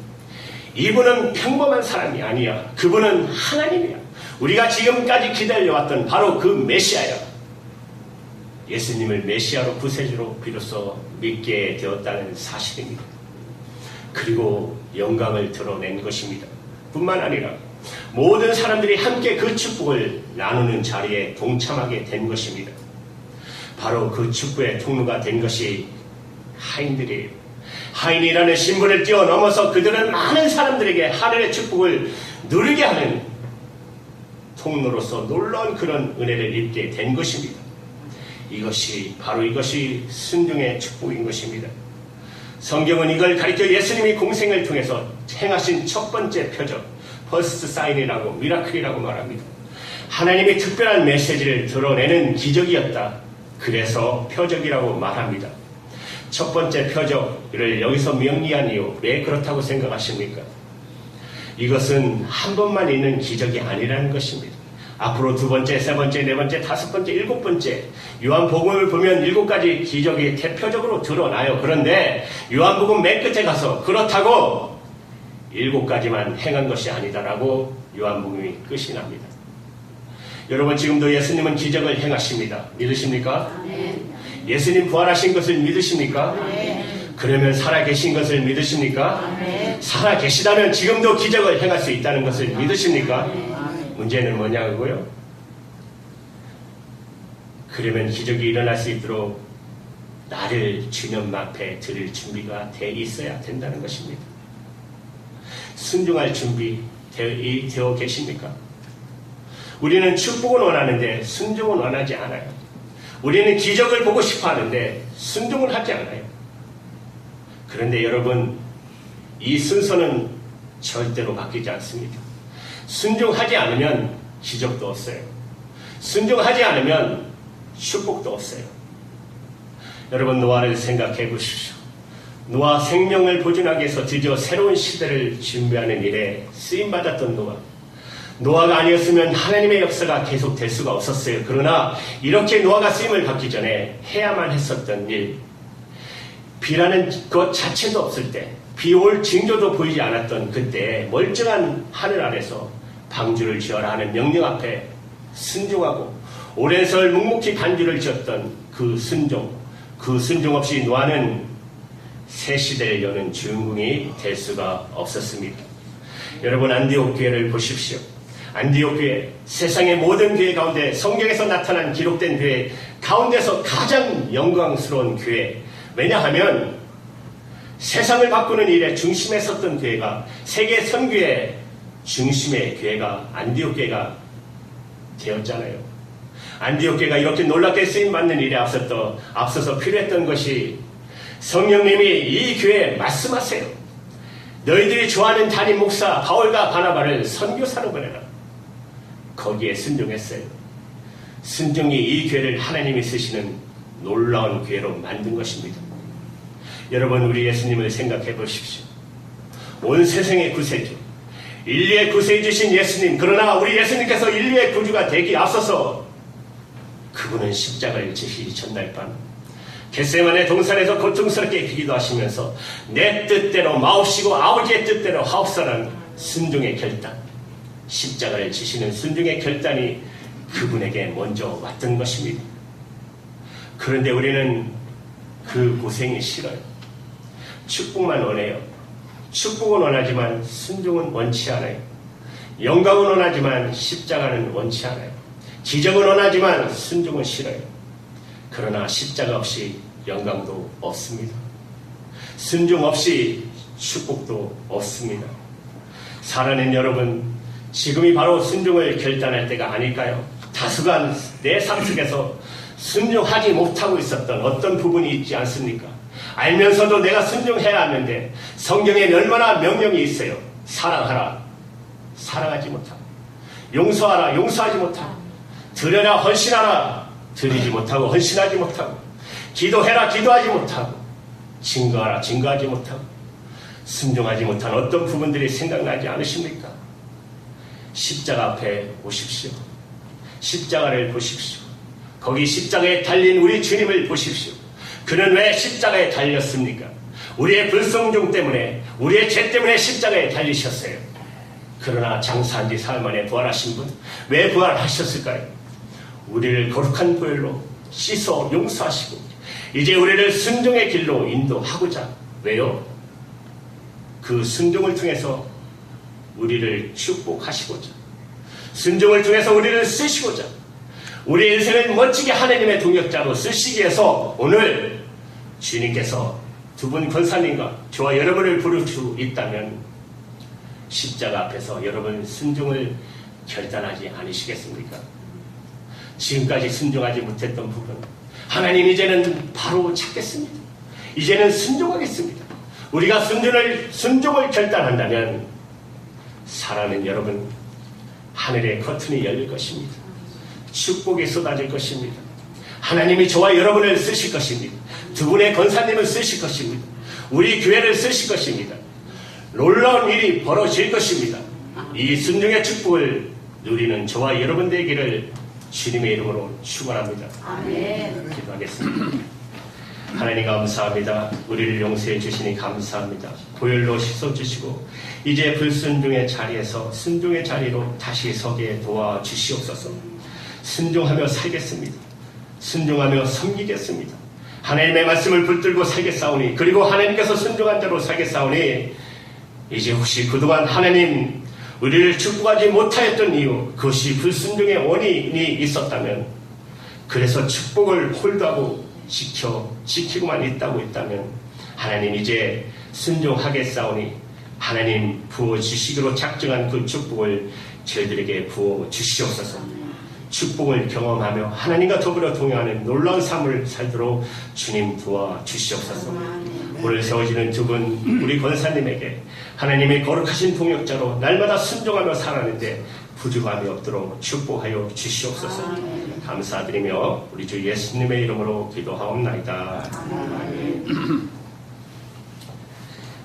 Speaker 1: 이분은 평범한 사람이 아니야. 그분은 하나님이야. 우리가 지금까지 기다려왔던 바로 그 메시아야. 예수님을 메시아로 구세주로 비로소 믿게 되었다는 사실입니다. 그리고 영광을 드러낸 것입니다. 뿐만 아니라 모든 사람들이 함께 그 축복을 나누는 자리에 동참하게 된 것입니다. 바로 그 축복의 통로가 된 것이 하인들이에요. 하인이라는 신분을 뛰어넘어서 그들은 많은 사람들에게 하늘의 축복을 누리게 하는 통로로서 놀라운 그런 은혜를 입게 된 것입니다. 이것이 순종의 축복인 것입니다. 성경은 이걸 가리켜 예수님이 공생을 통해서 행하신 첫 번째 표적, 퍼스트 사인이라고, 미라클이라고 말합니다. 하나님의 특별한 메시지를 드러내는 기적이었다. 그래서 표적이라고 말합니다. 첫 번째 표적을 여기서 명리한 이유, 왜 그렇다고 생각하십니까? 이것은 한 번만 있는 기적이 아니라는 것입니다. 앞으로 두 번째, 세 번째, 네 번째, 다섯 번째, 일곱 번째, 요한복음을 보면 7가지 기적이 대표적으로 드러나요. 그런데 요한복음 맨 끝에 가서 그렇다고 7가지만 행한 것이 아니다라고 요한복음이 끝이 납니다. 여러분, 지금도 예수님은 기적을 행하십니다. 믿으십니까? 예수님 부활하신 것을 믿으십니까? 그러면 살아계신 것을 믿으십니까? 살아계시다면 지금도 기적을 행할 수 있다는 것을 믿으십니까? 문제는 뭐냐고요? 그러면 기적이 일어날 수 있도록 나를 주님 앞에 드릴 준비가 돼 있어야 된다는 것입니다. 순종할 준비 되어 계십니까? 우리는 축복은 원하는데 순종은 원하지 않아요. 우리는 기적을 보고 싶어 하는데 순종을 하지 않아요. 그런데 여러분, 이 순서는 절대로 바뀌지 않습니다. 순종하지 않으면 기적도 없어요. 순종하지 않으면 축복도 없어요. 여러분, 노아를 생각해 보십시오. 노아 생명을 보존하기 위해서 드디어 새로운 시대를 준비하는 일에 쓰임받았던 노아가 아니었으면 하나님의 역사가 계속될 수가 없었어요. 그러나 이렇게 노아가 쓰임을 받기 전에 해야만 했었던 일, 비라는 것 자체도 없을 때, 비 올 징조도 보이지 않았던 그때 멀쩡한 하늘 아래서 방주를 지어라 하는 명령 앞에 순종하고 오랜 세월 묵묵히 반주를 지었던 그 순종 없이 노아는 새 시대를 여는 주인공이 될 수가 없었습니다. 여러분, 안디옥 교회를 보십시오. 안디옥 교회, 세상의 모든 교회 가운데 성경에서 나타난 기록된 교회 가운데서 가장 영광스러운 교회. 왜냐하면 세상을 바꾸는 일에 중심에 섰던 교회가, 세계 선교의 중심의 교회가 안디옥 교회가 되었잖아요. 안디옥 교회가 이렇게 놀랍게 쓰임받는 일에 앞서서 필요했던 것이 성령님이 이 교회에 말씀하세요. 너희들이 좋아하는 담임 목사 바울과 바나바를 선교사로 보내라. 거기에 순종했어요. 순종이 이 교회를 하나님이 쓰시는 놀라운 교회로 만든 것입니다. 여러분, 우리 예수님을 생각해 보십시오. 온 세상의 구세주, 인류의 구세해 주신 예수님, 그러나 우리 예수님께서 인류의 구주가 되기 앞서서 그분은 십자가를 지시기 전날 밤 겟세마네 동산에서 고통스럽게 기도하시면서 내 뜻대로 마옵시고 아버지의 뜻대로 하옵소라는 순종의 결단, 십자가를 지시는 순종의 결단이 그분에게 먼저 왔던 것입니다. 그런데 우리는 그 고생이 싫어요. 축복만 원해요. 축복은 원하지만 순종은 원치 않아요. 영광은 원하지만 십자가는 원치 않아요. 지정은 원하지만 순종은 싫어요. 그러나 십자가 없이 영광도 없습니다. 순종 없이 축복도 없습니다. 사랑하는 여러분, 지금이 바로 순종을 결단할 때가 아닐까요? 다수가 내 삶 속에서 순종하지 못하고 있었던 어떤 부분이 있지 않습니까? 알면서도 내가 순종해야 하는데 성경에 얼마나 명령이 있어요. 사랑하라, 사랑하지 못하고, 용서하라, 용서하지 못하고, 드려라, 헌신하라, 드리지 못하고 헌신하지 못하고, 기도해라, 기도하지 못하고, 증거하라, 증거하지 못하고, 순종하지 못한 어떤 부분들이 생각나지 않으십니까? 십자가 앞에 오십시오. 십자가를 보십시오. 거기 십자가에 달린 우리 주님을 보십시오. 그는 왜 십자가에 달렸습니까? 우리의 불순종 때문에, 우리의 죄 때문에 십자가에 달리셨어요. 그러나 장사한 지 사흘 만에 부활하신 분, 왜 부활하셨을까요? 우리를 거룩한 보혈로 씻어 용서하시고 이제 우리를 순종의 길로 인도하고자. 왜요? 그 순종을 통해서 우리를 축복하시고자, 순종을 통해서 우리를 쓰시고자, 우리 인생을 멋지게 하나님의 동역자로 쓰시기 위해서 오늘 주님께서 두 분 권사님과 저와 여러분을 부를 수 있다면 십자가 앞에서 여러분 순종을 결단하지 않으시겠습니까? 지금까지 순종하지 못했던 부분, 하나님 이제는 바로 찾겠습니다. 이제는 순종하겠습니다. 우리가 순종을 결단한다면 사랑하는 여러분, 하늘의 커튼이 열릴 것입니다. 축복이 쏟아질 것입니다. 하나님이 저와 여러분을 쓰실 것입니다. 두 분의 권사님을 쓰실 것입니다. 우리 교회를 쓰실 것입니다. 놀라운 일이 벌어질 것입니다. 이 순종의 축복을 누리는 저와 여러분 되기를 주님의 이름으로 축원합니다.
Speaker 5: 아멘.
Speaker 1: 기도하겠습니다. 하나님 감사합니다. 우리를 용서해 주시니 감사합니다. 보혈로 씻어주시고 이제 불순종의 자리에서 순종의 자리로 다시 서게 도와주시옵소서. 순종하며 살겠습니다. 순종하며 섬기겠습니다. 하나님의 말씀을 붙들고 살겠사오니, 그리고 하나님께서 순종한 자로 살겠사오니, 이제 혹시 그동안 하나님 우리를 축복하지 못하였던 이유, 그것이 불순종의 원인이 있었다면, 그래서 축복을 홀드하고 지키고만 있다면 하나님 이제 순종하겠사오니 하나님 부어주시기로 작정한 그 축복을 저희들에게 부어주시옵소서. 축복을 경험하며 하나님과 더불어 동행하는 놀라운 삶을 살도록 주님 도와주시옵소서. 오늘 세워지는 두 분 우리 권사님에게 하나님의 거룩하신 동역자로 날마다 순종하며 살아가는데 부족함이 없도록 축복하여 주시옵소서. 감사드리며 우리 주 예수님의 이름으로 기도하옵나이다.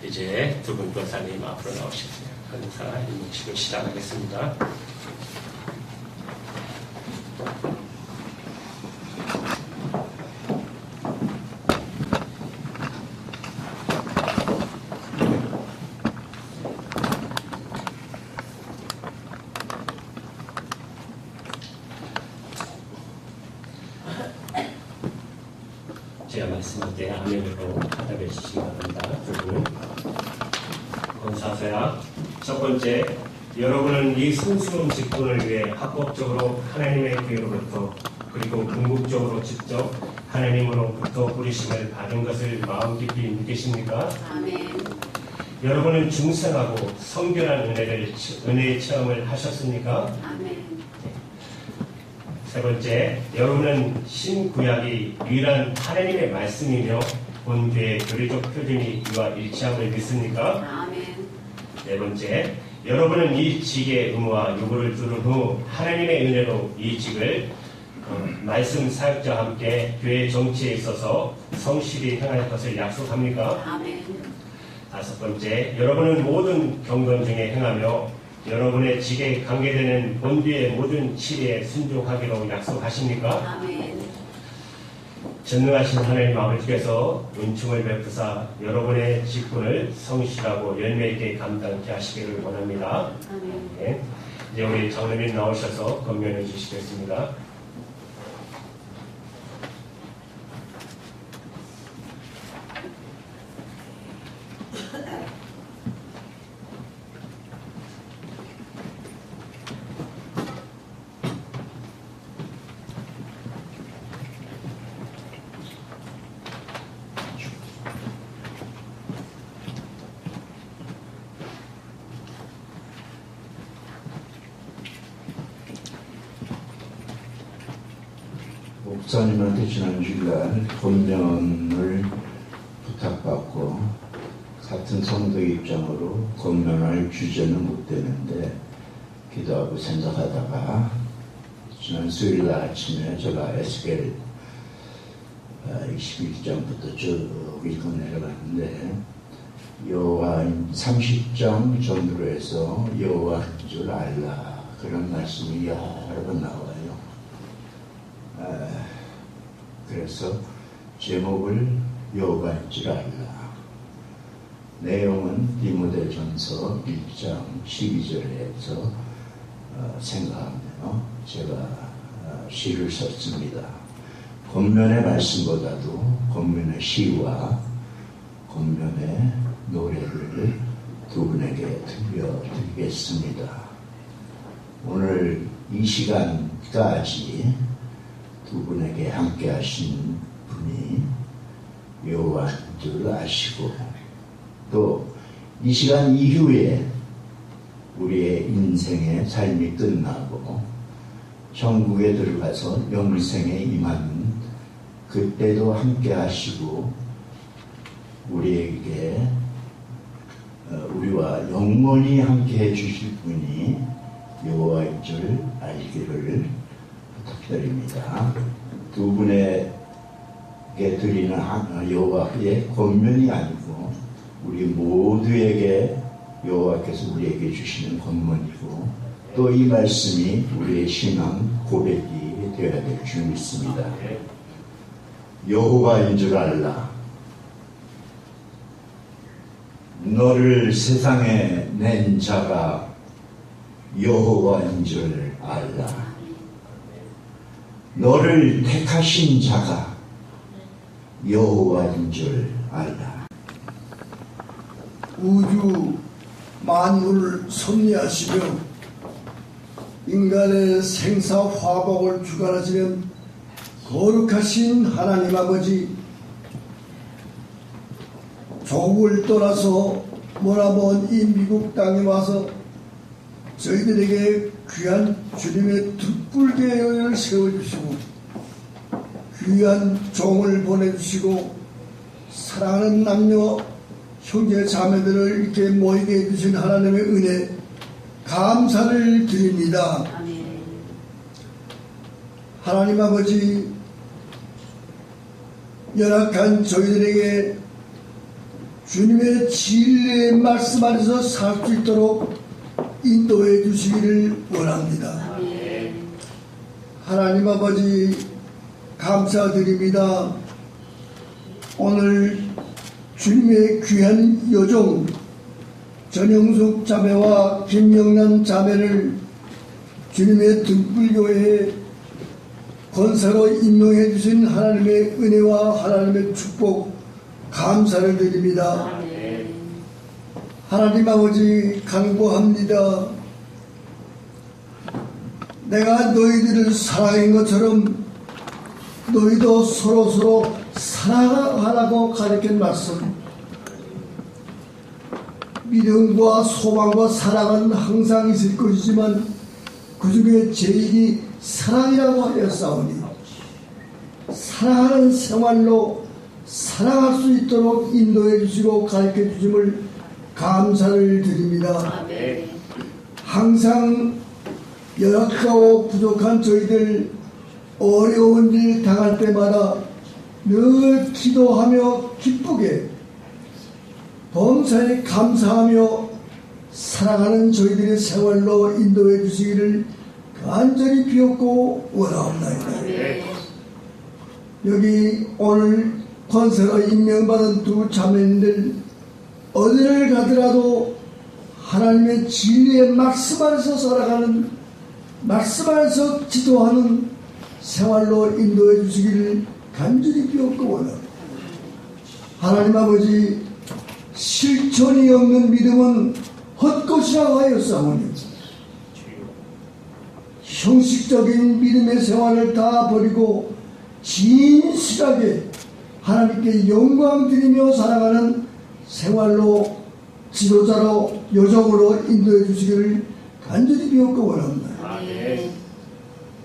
Speaker 1: 이제 두 분 권사님 앞으로 나오십시오. 헌사 임묵식을 시작하겠습니다. 제가 말씀할 때 아멘으로 답해 주시기 바랍니다. 두 분. 권사서야. 첫 번째, 여러분은 이 순수한 직분을 위해 합법적으로 하나님의 교회로부터 그리고 궁극적으로 직접 하나님으로부터 부르심을 받은 것을 마음 깊이 믿으십니까?
Speaker 5: 아멘.
Speaker 1: 여러분은 중생하고 성결한 은혜의 체험을 하셨습니까?
Speaker 5: 아멘.
Speaker 1: 세 번째, 여러분은 신구약이 유일한 하나님의 말씀이며 본교의 교리적 표준이 이와 일치함을 믿습니까?
Speaker 5: 아멘.
Speaker 1: 네 번째, 여러분은 이 직의 의무와 요구를 들은 후 하나님의 은혜로 이 직을 말씀 사역자와 함께 교회 정치에 있어서 성실히 행할 것을 약속합니까?
Speaker 5: 아멘.
Speaker 1: 다섯 번째, 여러분은 모든 경건 중에 행하며 여러분의 직에 관계되는 본부의 모든 지리에 순종하기로 약속하십니까?
Speaker 5: 아멘.
Speaker 1: 전능하신 하나님 아버지께서 은총을 베푸사 여러분의 직분을 성실하고 열매 있게 감당케 하시기를 원합니다.
Speaker 5: 아멘.
Speaker 1: 네. 이제 우리 장로님 나오셔서 건면해 주시겠습니다.
Speaker 4: 목사님한테 지난 주일날 권면을 부탁받고 같은 성도 입장으로 권면할 주제는 못 되는데 기도하고 생각하다가 지난 수요일날 아침에 제가 에스겔 21장부터 쭉 읽어 내려갔는데 여호와 30장 전으로 해서 여호와인 줄 알라 그런 말씀이 여러 번 나와요. 그래서 제목을 여호와인 줄 알라. 내용은 디모데전서 1장 12절에서 생각하며 제가 시를 썼습니다. 권면의 말씀보다도 권면의 시와 권면의 노래를 두 분에게 들려드리겠습니다. 오늘 이 시간까지 두 분에게 함께 하신 분이 여호와인 줄 아시고 또 이 시간 이후에 우리의 인생의 삶이 끝나고 천국에 들어가서 영생에 임하는 그때도 함께 하시고 우리에게 우리와 영원히 함께 해주실 분이 여호와인 줄 알기를 부탁드립니다. 두 분에게 드리는 여호와의 권면이 아니고 우리 모두에게 여호와께서 우리에게 주시는 권면이고 또 이 말씀이 우리의 신앙 고백이 되어야 될 줄 믿습니다. 여호와인 줄 알라. 너를 세상에 낸 자가 여호와인 줄 알라. 너를 택하신 자가 여호와인 줄 알라.
Speaker 3: 우주 만물을 섭리하시며 인간의 생사 화복을 주관하시는 거룩하신 하나님 아버지, 조국을 떠나서 머나먼 이 미국 땅에 와서 저희들에게 귀한 주님의 등불계를 세워주시고 귀한 종을 보내주시고 사랑하는 남녀 형제 자매들을 이렇게 모이게 해주신 하나님의 은혜 감사를 드립니다.
Speaker 5: 아멘.
Speaker 3: 하나님 아버지, 연약한 저희들에게 주님의 진리의 말씀 안에서 살 수 있도록 인도해 주시기를 원합니다.
Speaker 5: 아멘.
Speaker 3: 하나님 아버지 감사드립니다. 오늘 주님의 귀한 여종 전영숙 자매와 김영란 자매를 주님의 등불교회에 권사로 임명해 주신 하나님의 은혜와 하나님의 축복 감사를 드립니다.
Speaker 5: 아멘.
Speaker 3: 하나님 아버지 간구합니다. 내가 너희들을 사랑한 것처럼 너희도 서로 사랑하라고 가르친 말씀. 믿음과 소망과 사랑은 항상 있을 것이지만 그 중에 제일이 사랑이라고 하였사오니 사랑하는 생활로 사랑할 수 있도록 인도해 주시고 가르쳐 주심을 감사를 드립니다.
Speaker 5: 아멘.
Speaker 3: 항상 연약하고 부족한 저희들 어려운 일 당할 때마다 늘 기도하며 기쁘게 범사에 감사하며 살아가는 저희들의 생활로 인도해 주시기를 간절히 비옵고 원하옵나이다. 여기 오늘 권세로 임명받은 두 자매님들 어디를 가더라도 하나님의 진리의 말씀 안에서 살아가는, 말씀 안에서 지도하는 생활로 인도해 주시기를 간절히 비옵고 원합니다. 하나님 아버지, 실천이 없는 믿음은 헛것이라고 하였사오니 형식적인 믿음의 생활을 다 버리고 진실하게 하나님께 영광 드리며 살아가는 생활로, 지도자로, 요정으로 인도해 주시기를 간절히 비옵고 원합니다.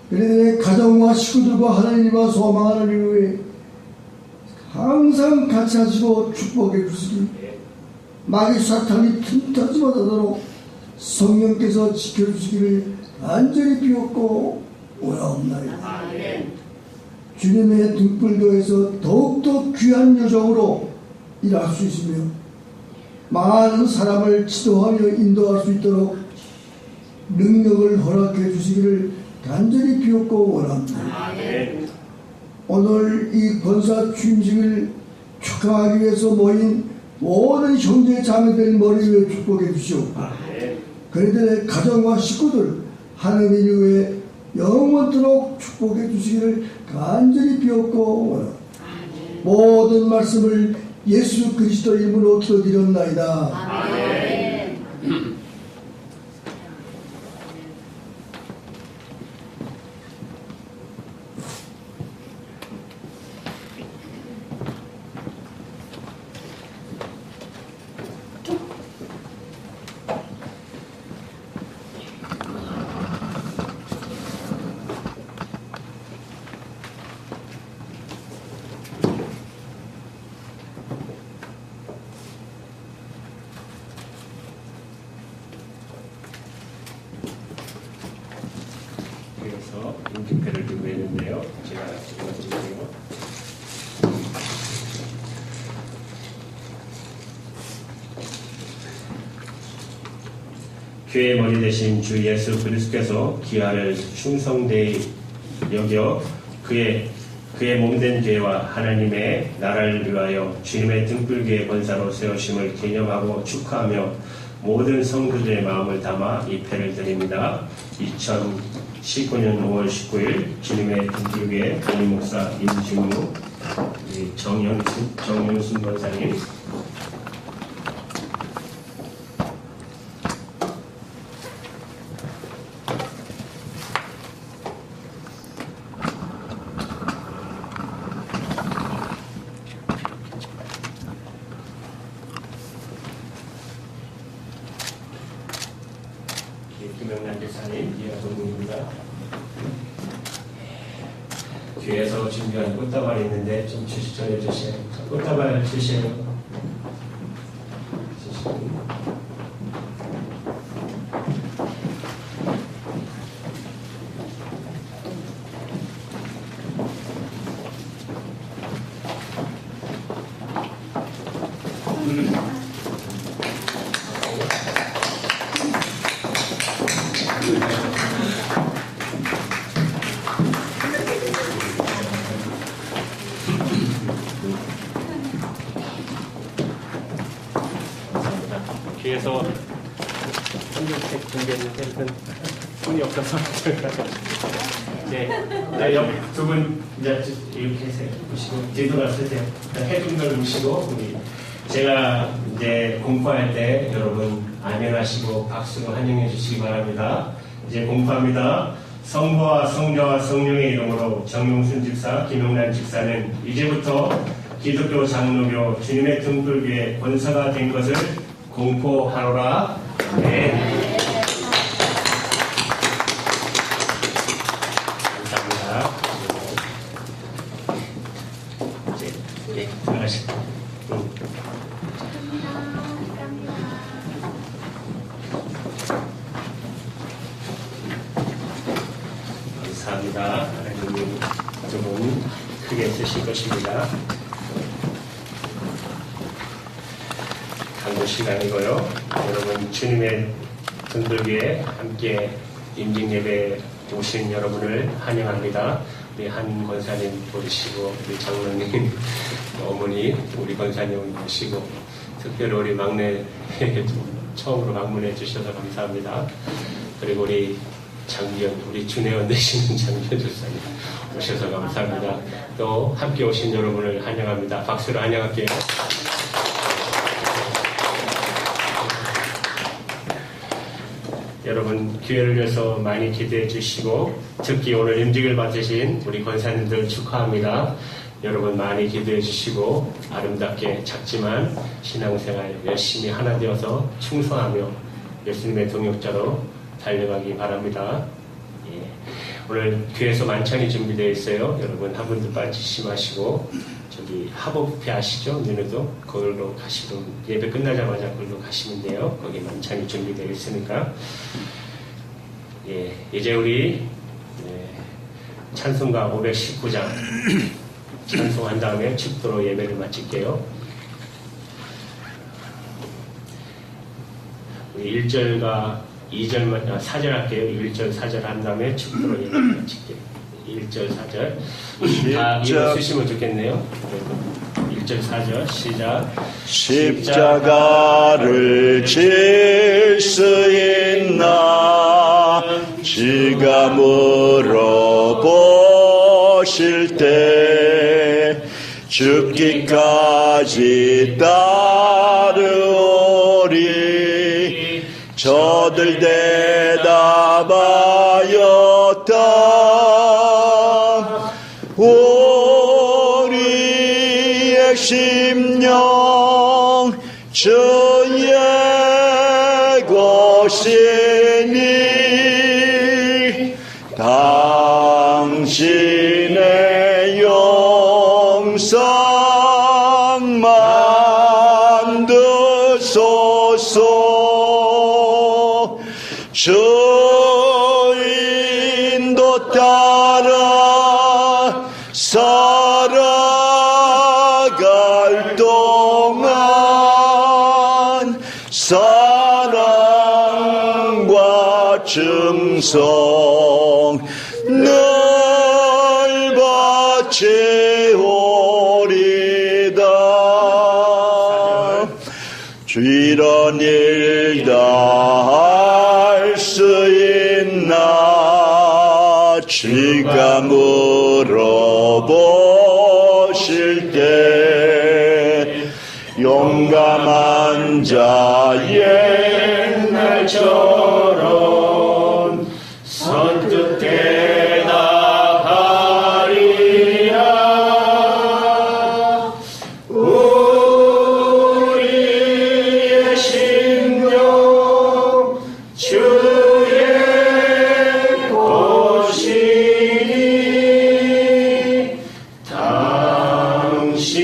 Speaker 3: 그래도 가정과 식구들과 하나님과 소망하는 이후에 항상 같이 하시고 축복해 주시기, 마귀 사탄이 틈타지 못하도록 성령께서 지켜주시기를 간절히 비옵고 원하옵나이다. 주님의 등불교에서 더욱더 귀한 요정으로 일할 수 있으며 많은 사람을 지도하며 인도할 수 있도록 능력을 허락해 주시기를 간절히 비옵고 원합니다. 오늘 이 권사 취임식을 축하하기 위해서 모인 모든 형제 자매들 머리 위에 축복해 주시옵고, 그들의 가정과 식구들 하나님 이후에 영원토록 축복해 주시기를 간절히 비옵고 원합니다. 모든 말씀을 예수 그리스도 이름으로 기도드렸나이다.
Speaker 1: 그래서 인증패를 들고 있는데요. 제가 읽어드릴게요. 교회 머리 대신 주 예수 그리스도께서 기아를 충성되이 여겨 그의 몸된 교회와 하나님의 나라를 위하여 주님의 등불교의 권사로 세우심을 기념하고 축하하며 모든 성도들의 마음을 담아 이 패를 드립니다. 2019년 5월 19일 주님의 등불교회 담임 목사 임진무, 정영순 권사님, 김영란 대사님, 이하동입니다. 뒤에서 준비한 꽃다발이 있는데 좀 전해주세요. 꽃다발 주세요. 뒤에서 한줄책 준비했는데 손이 없어서 네, 옆두 분 이제 이렇게 보시고 뒤돌아서세요. 해준 걸 보시고 우리 제가 이제 공포할 때 여러분 아멘하시고 박수로 환영해 주시기 바랍니다. 이제 공포합니다. 성부와 성자와 성령의 이름으로 정용순 집사, 김용란 집사는 이제부터 기독교 장로교 주님의 등불교의 권사가 된 것을 공포하노라. 네. 감사합니다. 이제 들어가시죠. 감사합니다. 하나님 좀 크게 쓰실 것입니다. 강도 시간이고요. 여러분 주님의 등불 위에 함께 임직 예배 오신 여러분을 환영합니다. 우리 한 권사님 모시고 우리 장로님 어머니 우리 권사님 모시고 특별히 우리 막내 처음으로 방문해 주셔서 감사합니다. 그리고 우리 장기현 우리 준혜원 되시는 장기현 조사님 오셔서 감사합니다. 또 함께 오신 여러분을 환영합니다. 박수로 환영할게요. 여러분 기회를 위해서 많이 기대해 주시고 특히 오늘 임직을 받으신 우리 권사님들 축하합니다. 여러분 많이 기대해 주시고 아름답게 작지만 신앙생활 열심히 하나 되어서 충성하며 예수님의 동역자로 달려가기 바랍니다. 예. 오늘 교회에서 만찬이 준비되어 있어요. 여러분 한 분도 빠지시 마시고 저기 하복회 아시죠? 너네도 거기로 가시면 예배 끝나자마자 거기로 가시면 돼요. 거기 만찬이 준비되어 있으니까. 예, 이제 우리 찬송가 519장 찬송한 다음에 축도로 예배를 마칠게요. 우리 1절과 2절만 4절 할게요. 1절 4절 한 다음에 축도로 예배를 마칠게요. 1절 4절 다 이거 쓰시면 좋겠네요. 1절 4절 시작.
Speaker 2: 십자가를 질 수 있나 지가 물어보실 때 죽기까지 따르오리 저들 대답하였다. 우리의 심령 주의 것이니 당신의 영상 만드소서. 주인도 따라 살아갈 동안 사랑과 충성 늘 바치오리다. 이런 일 다 할 수 있나 지가 물어보실 때 용감한 자 옛날처럼 선뜻 대답하리라. 우리의 심령 주의 것이니 당신의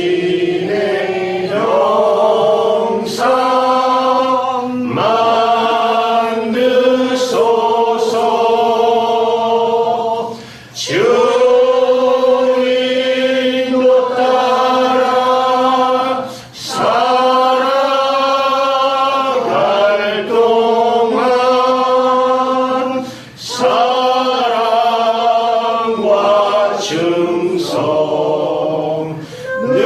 Speaker 2: 영상 만드소서. 주인도 따라 살아갈 동안 사랑과 충성 늘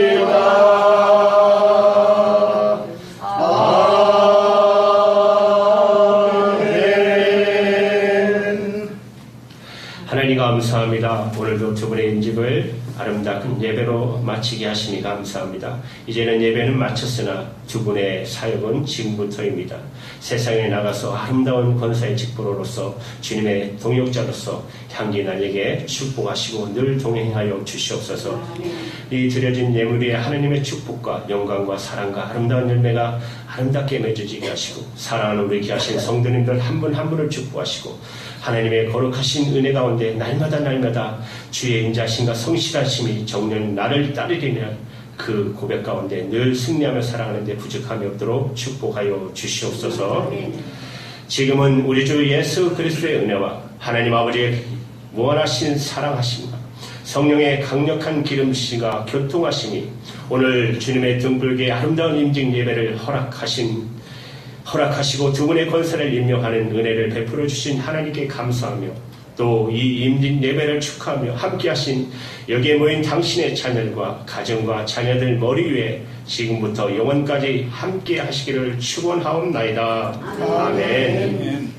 Speaker 2: 바치오리다. 아멘. 하나님 감사합니다. 오늘도 두 분의 인직을 아름다운 예배로 마치게 하시니 감사합니다. 이제는 예배는 마쳤으나 두 분의 사역은 지금부터입니다. 세상에 나가서 아름다운 권사의 직분으로서 주님의 동역자로서 향기 나에게 축복하시고 늘 동행하여 주시옵소서. 이 드려진 예물이 하나님의 축복과 영광과 사랑과 아름다운 열매가 아름답게 맺어지게 하시고 사랑하는 우리 귀하신 성도님들 한 분 한 분을 축복하시고 하나님의 거룩하신 은혜 가운데 날마다 주의 인자심과 성실하심이 정녕 나를 따르리라 그 고백 가운데 늘 승리하며 살아가는 데 부족함이 없도록 축복하여 주시옵소서. 지금은 우리 주 예수 그리스도의 은혜와 하나님 아버지의 무한하신 사랑하심과 성령의 강력한 기름씨가 교통하심이 오늘 주님의 등불기에 아름다운 임직 예배를 허락하시고 두 분의 권세를 임명하는 은혜를 베풀어 주신 하나님께 감사하며 또 이 임직 예배를 축하하며 함께하신 여기에 모인 당신의 자녀들과 가정과 자녀들 머리 위에 지금부터 영원까지 함께 하시기를 축원하옵나이다. 아멘.